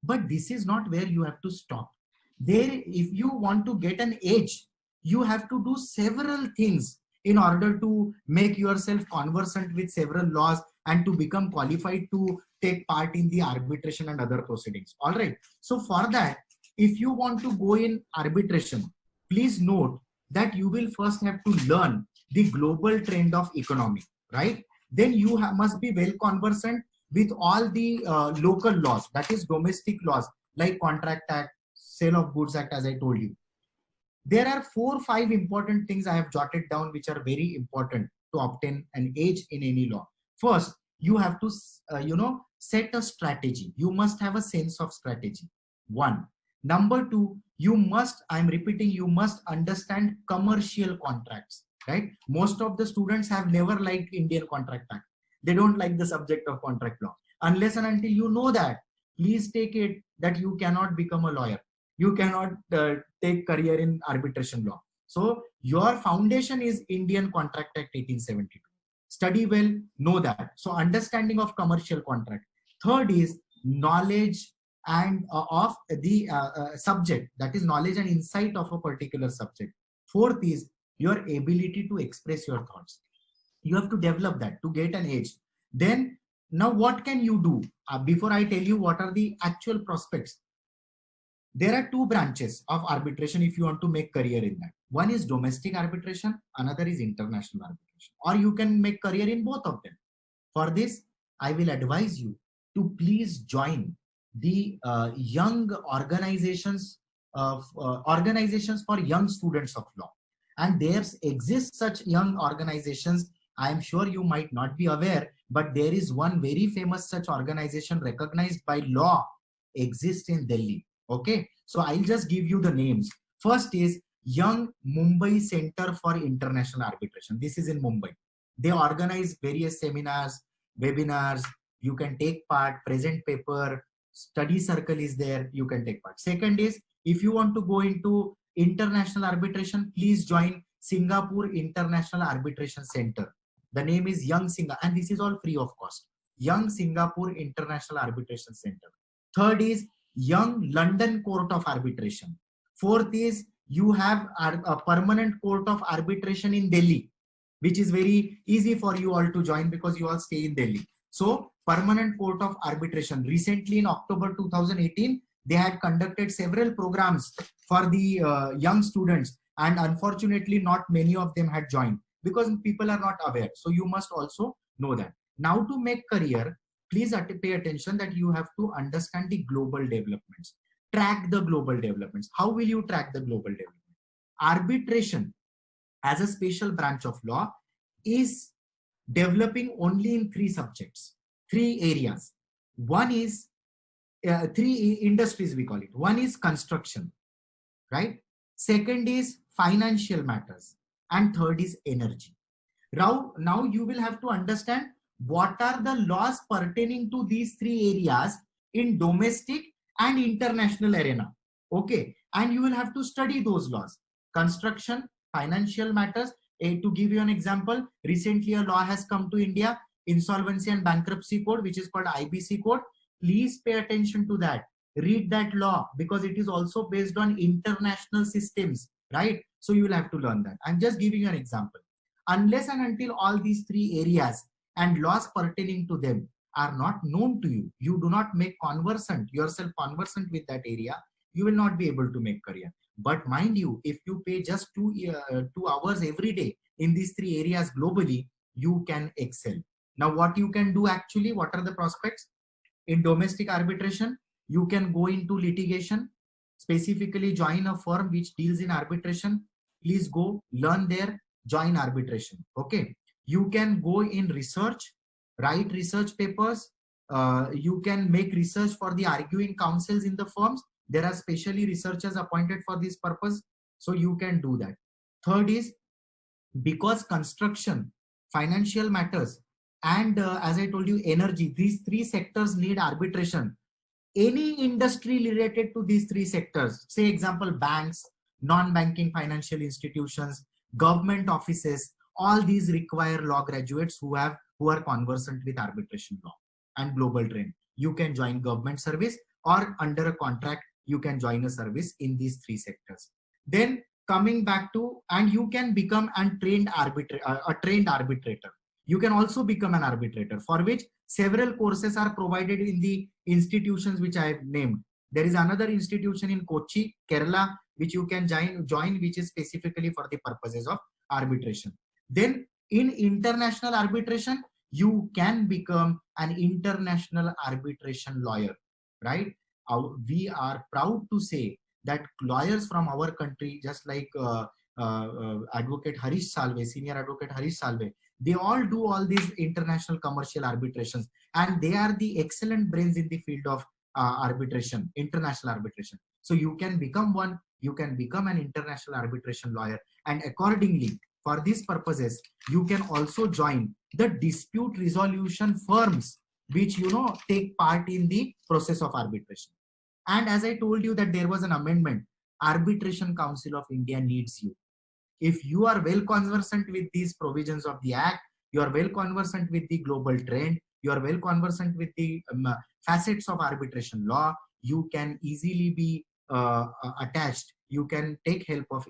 But this is not where you have to stop. There, if you want to get an edge, you have to do several things in order to make yourself conversant with several laws and to become qualified to take part in the arbitration and other proceedings. All right. So for that, if you want to go in arbitration, please note that you will first have to learn the global trend of economy, right? Then you must be well conversant with all the local laws, that is domestic laws like Contract Act, Sale of Goods Act, as I told you. There are 4 or 5 important things I have jotted down which are very important to obtain an edge in any law. First, you have to set a strategy. You must have a sense of strategy. 1. Number 2, you must, I'm repeating, you must understand commercial contracts, right? Most of the students have never liked Indian Contract Act. They don't like the subject of contract law. Unless and until you know that, please take it that you cannot become a lawyer. You cannot take career in arbitration law. So your foundation is Indian Contract Act 1872. Study well, know that. So understanding of commercial contract. Third is knowledge and of the subject, that is knowledge and insight of a particular subject. Fourth is your ability to express your thoughts. You have to develop that to get an edge. Then now what can you do? Before I tell you what are the actual prospects, there are 2 branches of arbitration if you want to make career in that. One is domestic arbitration, another is international arbitration, or you can make career in both of them. For this, I will advise you to please join the young organizations for young students of law. And there exist such young organizations. I am sure you might not be aware, but there is one very famous such organization recognized by law exists in Delhi. Okay, so I'll just give you the names. First is Young Mumbai Center for International Arbitration. This is in Mumbai. They organize various seminars, webinars. You can take part, present paper, study circle is there. You can take part. Second is, if you want to go into international arbitration, please join Singapore International Arbitration Center. The name is Young Singapore, and this is all free of cost. Young Singapore International Arbitration Center. Third is Young London Court of Arbitration. Fourth is you have a permanent court of arbitration in Delhi, which is very easy for you all to join because you all stay in Delhi. So permanent court of arbitration. Recently in October 2018, they had conducted several programs for the young students, and unfortunately not many of them had joined because people are not aware. So you must also know that. Now to make career, please pay attention that you have to understand the global developments. Track the global developments. How will you track the global development? Arbitration as a special branch of law is developing only in 3 subjects, 3 areas. One is 3 industries we call it. One is construction, right? Second is financial matters, and third is energy. Now you will have to understand what are the laws pertaining to these 3 areas in domestic and international arena. Okay, and you will have to study those laws: construction, financial matters, To give you an example, recently a law has come to India, Insolvency and Bankruptcy Code, which is called IBC Code. Please pay attention to that. Read that law because it is also based on international systems, right? So you will have to learn that. I'm just giving you an example. Unless and until all these three areas and laws pertaining to them are not known to you, you do not make yourself conversant with that area, you will not be able to make career. But mind you, if you pay just 2 hours every day in these three areas globally, you can excel. Now, what you can do actually, what are the prospects? In domestic arbitration, you can go into litigation, specifically join a firm which deals in arbitration. Please go learn there, join arbitration. Okay. You can go in research, write research papers. You can make research for the arguing counsels in the firms. There are specially researchers appointed for this purpose. So you can do that. Third is, because construction, financial matters, and as I told you, energy, these three sectors need arbitration. Any industry related to these three sectors, say example, banks, non-banking financial institutions, government offices, all these require law graduates who are conversant with arbitration law and global trend. You can join government service, or under a contract, you can join a service in these three sectors. Then coming back to, and you can become a trained arbitrator. You can also become an arbitrator, for which several courses are provided in the institutions which I have named. There is another institution in Kochi, Kerala, which you can join, which is specifically for the purposes of arbitration. Then in international arbitration, you can become an international arbitration lawyer, right? We are proud to say that lawyers from our country, just like Advocate Harish Salve, Senior Advocate Harish Salve, they all do all these international commercial arbitrations, and they are the excellent brains in the field of arbitration, international arbitration. So you can become one, you can become an international arbitration lawyer, and accordingly, for these purposes, you can also join the dispute resolution firms which, you know, take part in the process of arbitration. And as I told you that there was an amendment, Arbitration Council of India needs you. If you are well conversant with these provisions of the Act, you are well conversant with the global trend, you are well conversant with the facets of arbitration law, you can easily be attached. You can take help of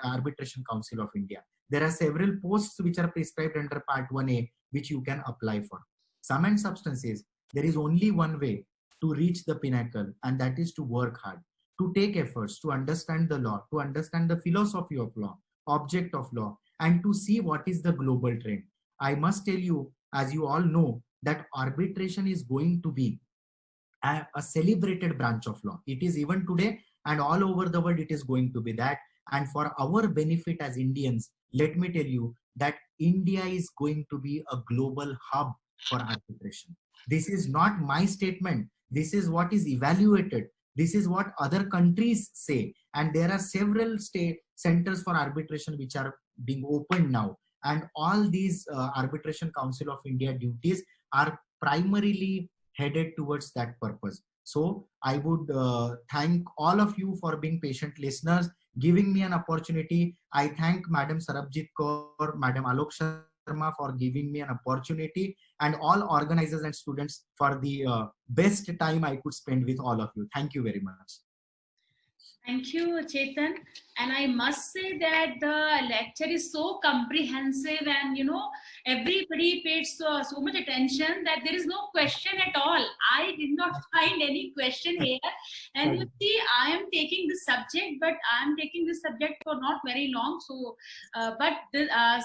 Arbitration Council of India. There are several posts which are prescribed under Part 1A, which you can apply for. Sum and substance is, there is only one way to reach the pinnacle, and that is to work hard, to take efforts, to understand the law, to understand the philosophy of law, object of law, and to see what is the global trend. I must tell you, as you all know, that arbitration is going to be a celebrated branch of law. It is even today, and all over the world it is going to be that. And for our benefit as Indians, let me tell you that India is going to be a global hub for arbitration. This is not my statement. This is what is evaluated. This is what other countries say. And there are several state centers for arbitration which are being opened now. And all these Arbitration Council of India duties are primarily headed towards that purpose. So I would thank all of you for being patient listeners, giving me an opportunity. I thank Madam Sarabjit Kaur, Madam Alok Sharma for giving me an opportunity, and all organizers and students for the best time I could spend with all of you. Thank you very much. Thank you, Chetan. And I must say that the lecture is so comprehensive, and everybody paid so much attention that there is no question at all. I did not find any question here. And you see, I am taking this subject, but I am taking this subject for not very long. So,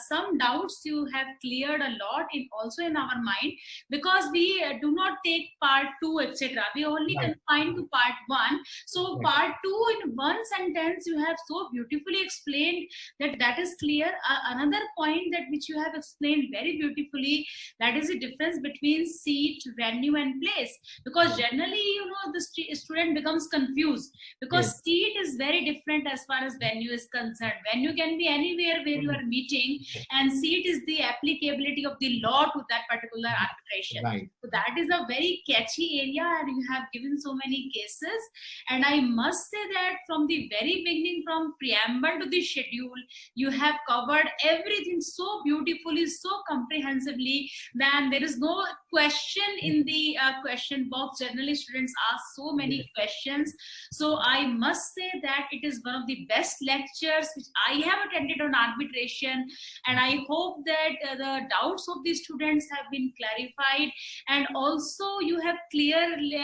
some doubts you have cleared a lot also in our mind, because we do not take part 2, etc. We only confine to part 1. So part 2, in one sentence, you have so beautifully explained that is clear. Another point that which you have explained very beautifully. That is the difference between seat, venue, and place. Because generally, the student becomes confused, because Yes. seat is very different as far as venue is concerned. Venue can be anywhere where you are meeting, and seat is the applicability of the law to that particular arbitration. Right. So that is a very catchy area, and you have given so many cases. And I must say that from the very beginning, from preamble to the schedule, you have covered everything so beautifully, so comprehensively. Then there is no question in the question box. Generally, students ask so many questions. So I must say that it is one of the best lectures which I have attended on arbitration, and I hope that the doubts of the students have been clarified, and also you have clearly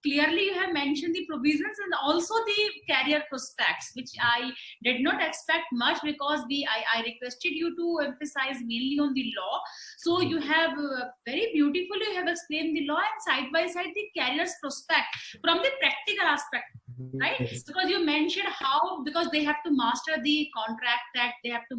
you have mentioned the provisions and also the career prospects, which I did not expect much, because I requested you to emphasize mainly on the law. So you have very beautifully you have explained the law, and side by side the careers prospect from the practical aspect, right? Yes. Because you mentioned how, because they have to master the contract act, they have to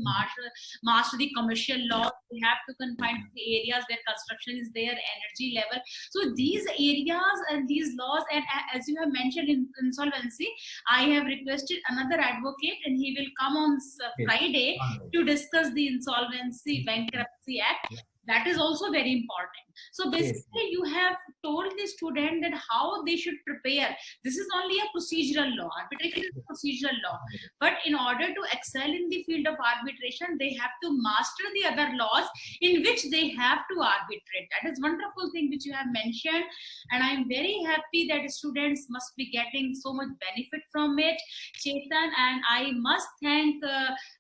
master the commercial law, they have to confine to the areas where construction is there, energy level. So these areas and these laws, and as you have mentioned in insolvency, I have requested another advocate, and he will come on Friday to discuss the insolvency bankruptcy act. That is also very important. So basically, you have told the student that how they should prepare. This is only a procedural law. Arbitration is a procedural law. But in order to excel in the field of arbitration, they have to master the other laws in which they have to arbitrate. That is wonderful thing which you have mentioned. And I am very happy that students must be getting so much benefit from it, Chetan. And I must thank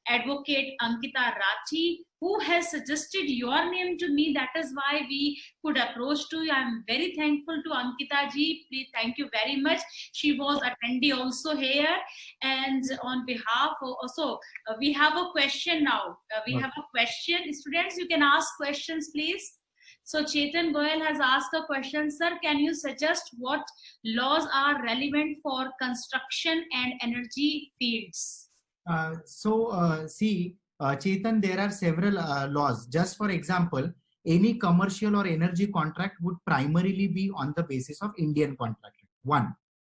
Advocate Ankita Rathi, who has suggested your name to me. That is why we could approach to you. I am very thankful to Ankita ji. Please, thank you very much. She was attendee also here. And on behalf of, also, we have a question now. We have a question. Students, you can ask questions, please. So Chetan Goyal has asked a question. Sir, can you suggest what laws are relevant for construction and energy fields? See, Chetan, there are several laws. Just for example, any commercial or energy contract would primarily be on the basis of Indian contract. One.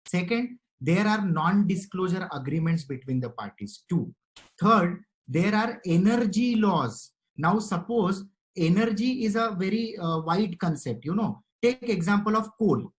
Second, there are non-disclosure agreements between the parties. Two. Third, there are energy laws. Now, suppose energy is a very wide concept. Take example of coal.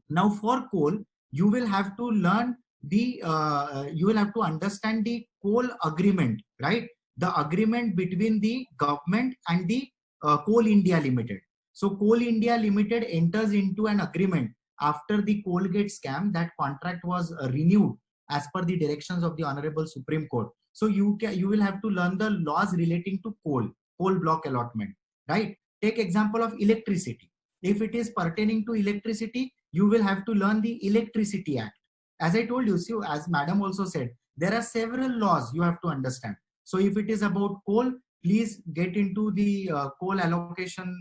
Now, for coal, you will have to learn you will have to understand the coal agreement, right? The agreement between the government and the Coal India Limited. So Coal India Limited enters into an agreement after the Coalgate scam. That contract was renewed as per the directions of the Honorable Supreme Court. So you will have to learn the laws relating to coal block allotment, right? Take example of electricity. If it is pertaining to electricity, you will have to learn the Electricity Act. As I told you, see, as madam also said, there are several laws you have to understand. So if it is about coal, please get into the coal allocation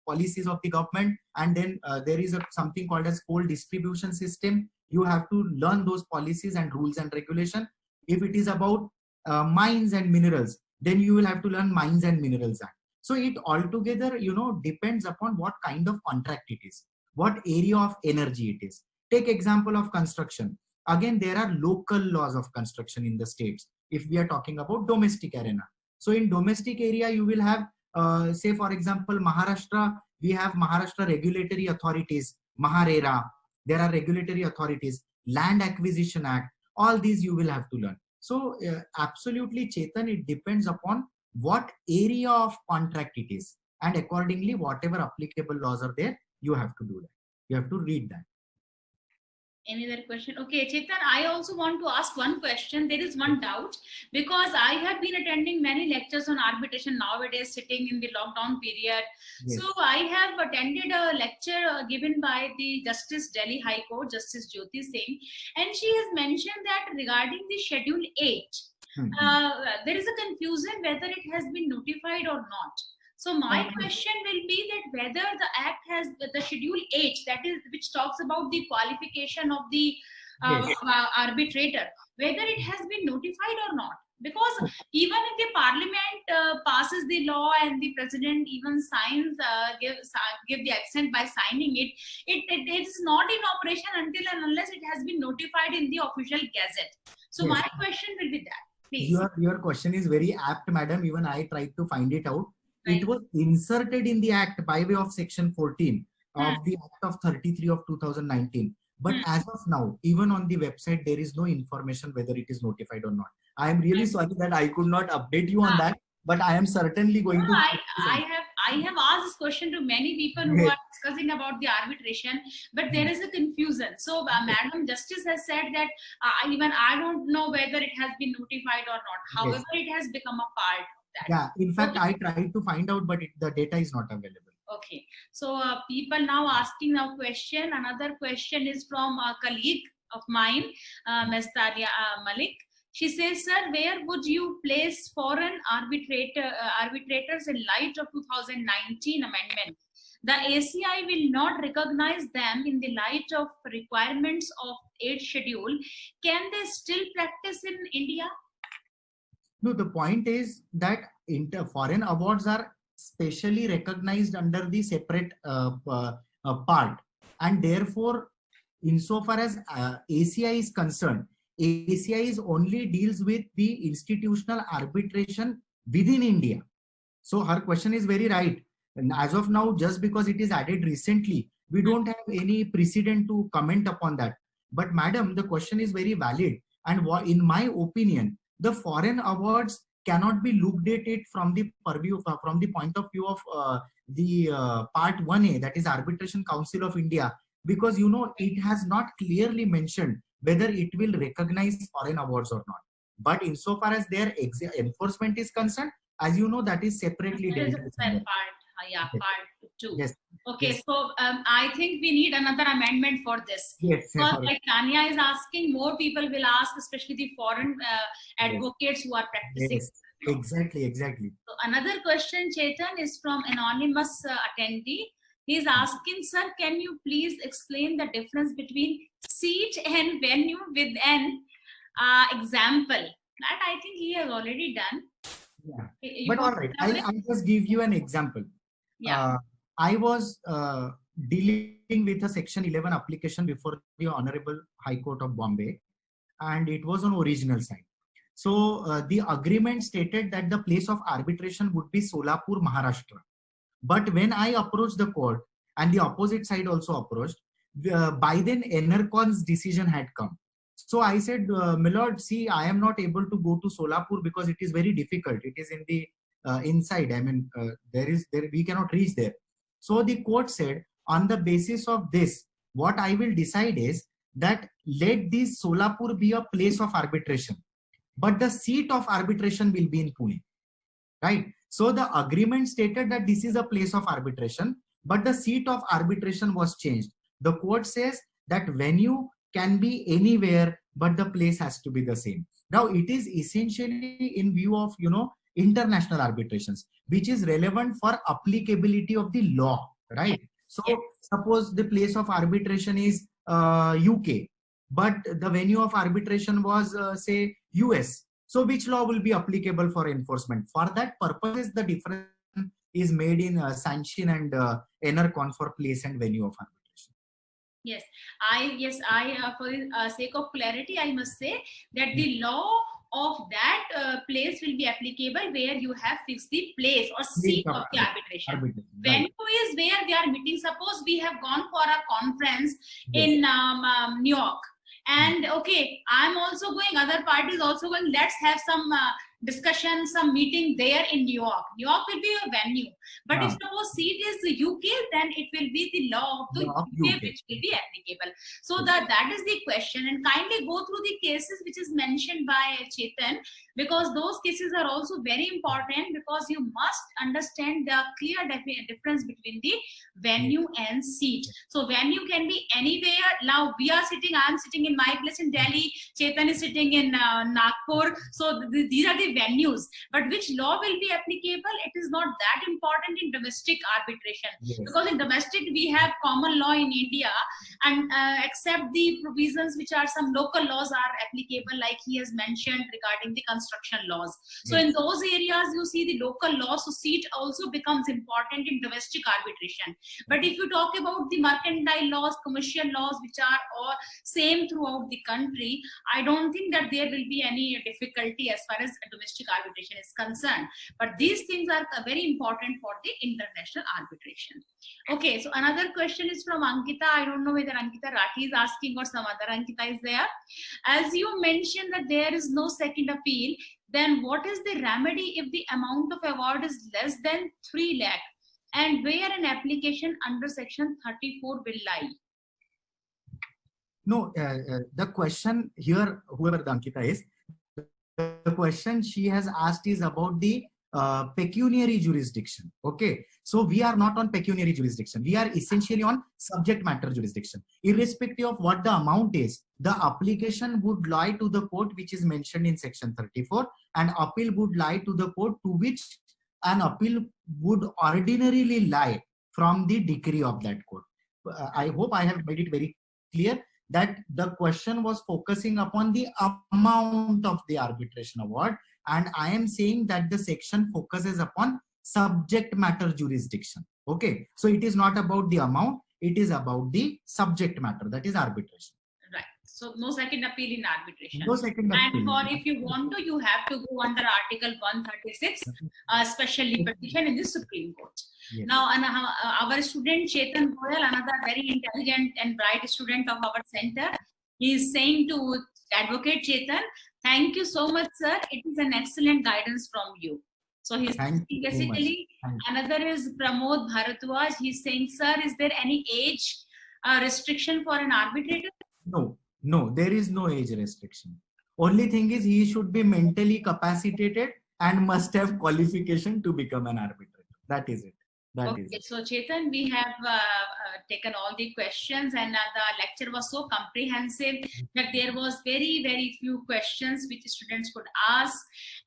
policies of the government, and then there is something called as coal distribution system. You have to learn those policies and rules and regulation. If it is about mines and minerals, then you will have to learn Mines and Minerals Act. So it altogether, depends upon what kind of contract it is, what area of energy it is. Take example of construction. Again, there are local laws of construction in the states. If we are talking about domestic arena. So in domestic area, you will have, say for example, Maharashtra, we have Maharashtra regulatory authorities, Maharera. There are regulatory authorities, Land Acquisition Act. All these you will have to learn. So absolutely, Chetan, it depends upon what area of contract it is. And accordingly, whatever applicable laws are there, you have to do that. You have to read that. Any other question? Okay, Chetan, I also want to ask one question. There is one doubt, because I have been attending many lectures on arbitration nowadays, sitting in the lockdown period. Yes. So I have attended a lecture given by the Justice Delhi High Court, Justice Jyoti Singh, and she has mentioned that regarding the Schedule 8, there is a confusion whether it has been notified or not. So my question will be that whether the act has the Schedule 8, that is, which talks about the qualification of the arbitrator, whether it has been notified or not. Because even if the parliament passes the law and the president even signs, give the assent by signing it, it is not in operation until and unless it has been notified in the official gazette. So Yes. my question will be that, please. Your question is very apt, madam. Even I tried to find it out. Right. It was inserted in the act by way of section 14 of the Act of 33 of 2019. But as of now, even on the website, there is no information whether it is notified or not. I am really sorry that I could not update you on that, but I am certainly going to. I have asked this question to many people who are discussing about the arbitration, but there is a confusion. So, Madam Justice has said that even I don't know whether it has been notified or not. However, it has become a part of that. Yeah, in fact, I tried to find out, but the data is not available. Okay, so people now asking a question. Another question is from a colleague of mine, Ms. Taria Malik. She says, sir, where would you place foreign arbitrators in light of 2019 amendment? The ACI will not recognize them in the light of requirements of 8th schedule. Can they still practice in India? No, the point is that foreign awards are specially recognized under the separate part, and therefore, insofar as ACI is concerned, ACI is only deals with the institutional arbitration within India. So her question is very right. And as of now, just because it is added recently, we don't have any precedent to comment upon that. But madam, the question is very valid. And in my opinion, the foreign awards cannot be looked at it from the purview, from the point of view of the part 1A, that is Arbitration Council of India, because you know it has not clearly mentioned whether it will recognize foreign awards or not. But insofar as their enforcement is concerned, as you know, that is separately dealt with. Part 2. Yes. Okay, yes. So I think we need another amendment for this. Yes. Because like Tanya is asking, more people will ask, especially the foreign advocates who are practicing. Yes. Exactly. So another question, Chetan, is from anonymous attendee. He is asking, sir, can you please explain the difference between seat and venue with an example? That I think he has already done. Yeah. But all right, I'll just give you an example. Yeah. I was dealing with a Section 11 application before the Honorable High Court of Bombay, and it was on original side. So the agreement stated that the place of arbitration would be Solapur, Maharashtra. But when I approached the court, and the opposite side also approached, by then NERCON's decision had come. So I said, Milord, see, I am not able to go to Solapur because it is very difficult. It is in the inside. I mean, we cannot reach there. So the court said, on the basis of this, what I will decide is that let this Solapur be a place of arbitration, but the seat of arbitration will be in Pune. Right? So the agreement stated that this is a place of arbitration, but the seat of arbitration was changed. The court says that venue can be anywhere, but the place has to be the same. Now it is essentially in view of, you know, international arbitrations, which is relevant for applicability of the law, right? So suppose the place of arbitration is UK, but the venue of arbitration was say US. So which law will be applicable for enforcement? For that purpose, the difference is made in sanction and NERCON for place and venue of arbitration. Yes, for the sake of clarity, I must say that the law of that place will be applicable where you have fixed the place or seat of the arbitration. Venue is where they are meeting. Suppose we have gone for a conference in New York, and okay, I'm also going, other parties also going, let's have some discussion, some meeting there in New York. New York will be a venue. But if suppose seat is the UK, then it will be the law of the UK which will be applicable. So that is the question. And kindly go through the cases which is mentioned by Chetan, because those cases are also very important, because you must understand the clear difference between the venue and seat. So venue can be anywhere. Now we are sitting, I am sitting in my place in Delhi, Chetan is sitting in Nagpur. So these are the the venues, but which law will be applicable, it is not that important in domestic arbitration. Yes. Because in domestic we have common law in India, and except the provisions which are some local laws are applicable, like he has mentioned regarding the construction laws. So Yes. in those areas you see the local law, so seat also becomes important in domestic arbitration. But if you talk about the mercantile laws, commercial laws, which are all same throughout the country, I don't think that there will be any difficulty as far as domestic arbitration is concerned. But these things are very important for the international arbitration. Okay, so another question is from Ankita. I don't know whether Ankita Rathi is asking or some other Ankita is there. As you mentioned that there is no second appeal, then what is the remedy if the amount of award is less than 3 lakh, and where an application under section 34 will lie? No, the question here, whoever the Ankita is, the question she has asked is about the pecuniary jurisdiction. Okay, so we are not on pecuniary jurisdiction. We are essentially on subject matter jurisdiction. Irrespective of what the amount is, the application would lie to the court which is mentioned in section 34, and appeal would lie to the court to which an appeal would ordinarily lie from the decree of that court. I hope I have made it very clear that the question was focusing upon the amount of the arbitration award, and I am saying that the section focuses upon subject matter jurisdiction. Okay, so it is not about the amount, it is about the subject matter, that is arbitration. Right. So no second appeal in arbitration. No second appeal. And for if you want to, you have to go under Article 136, special petition in the Supreme Court. Yes. Now, our student Chetan Goyal, another very intelligent and bright student of our center, he is saying to Advocate Chetan, thank you so much, sir. It is an excellent guidance from you. So he's basically, another is Pramod Bharadwaj. He's saying, sir, is there any age restriction for an arbitrator? No, there is no age restriction. Only thing is he should be mentally capacitated and must have qualification to become an arbitrator. That is it. Okay, so Chetan, we have taken all the questions, and the lecture was so comprehensive that there was very few questions which students could ask.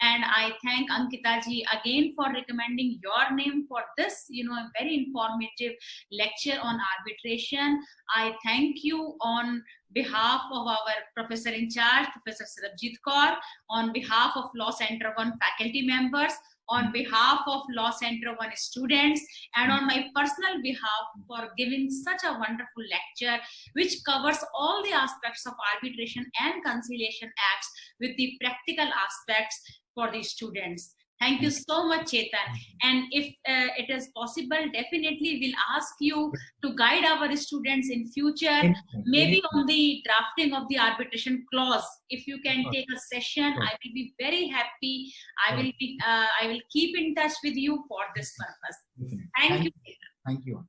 And I thank Ankita ji again for recommending your name for this, a very informative lecture on arbitration. I thank you on behalf of our professor in charge, Professor Sarabjit Kaur, on behalf of Law Center 1 faculty members, on behalf of Law Center 1 students, and on my personal behalf for giving such a wonderful lecture which covers all the aspects of arbitration and conciliation acts with the practical aspects for the students. Thank you so much, Chetan. And if it is possible, definitely we'll ask you to guide our students in future, maybe on the drafting of the arbitration clause. If you can take a session, I will be very happy. I will keep in touch with you for this purpose. Thank you, Chetan. Thank you.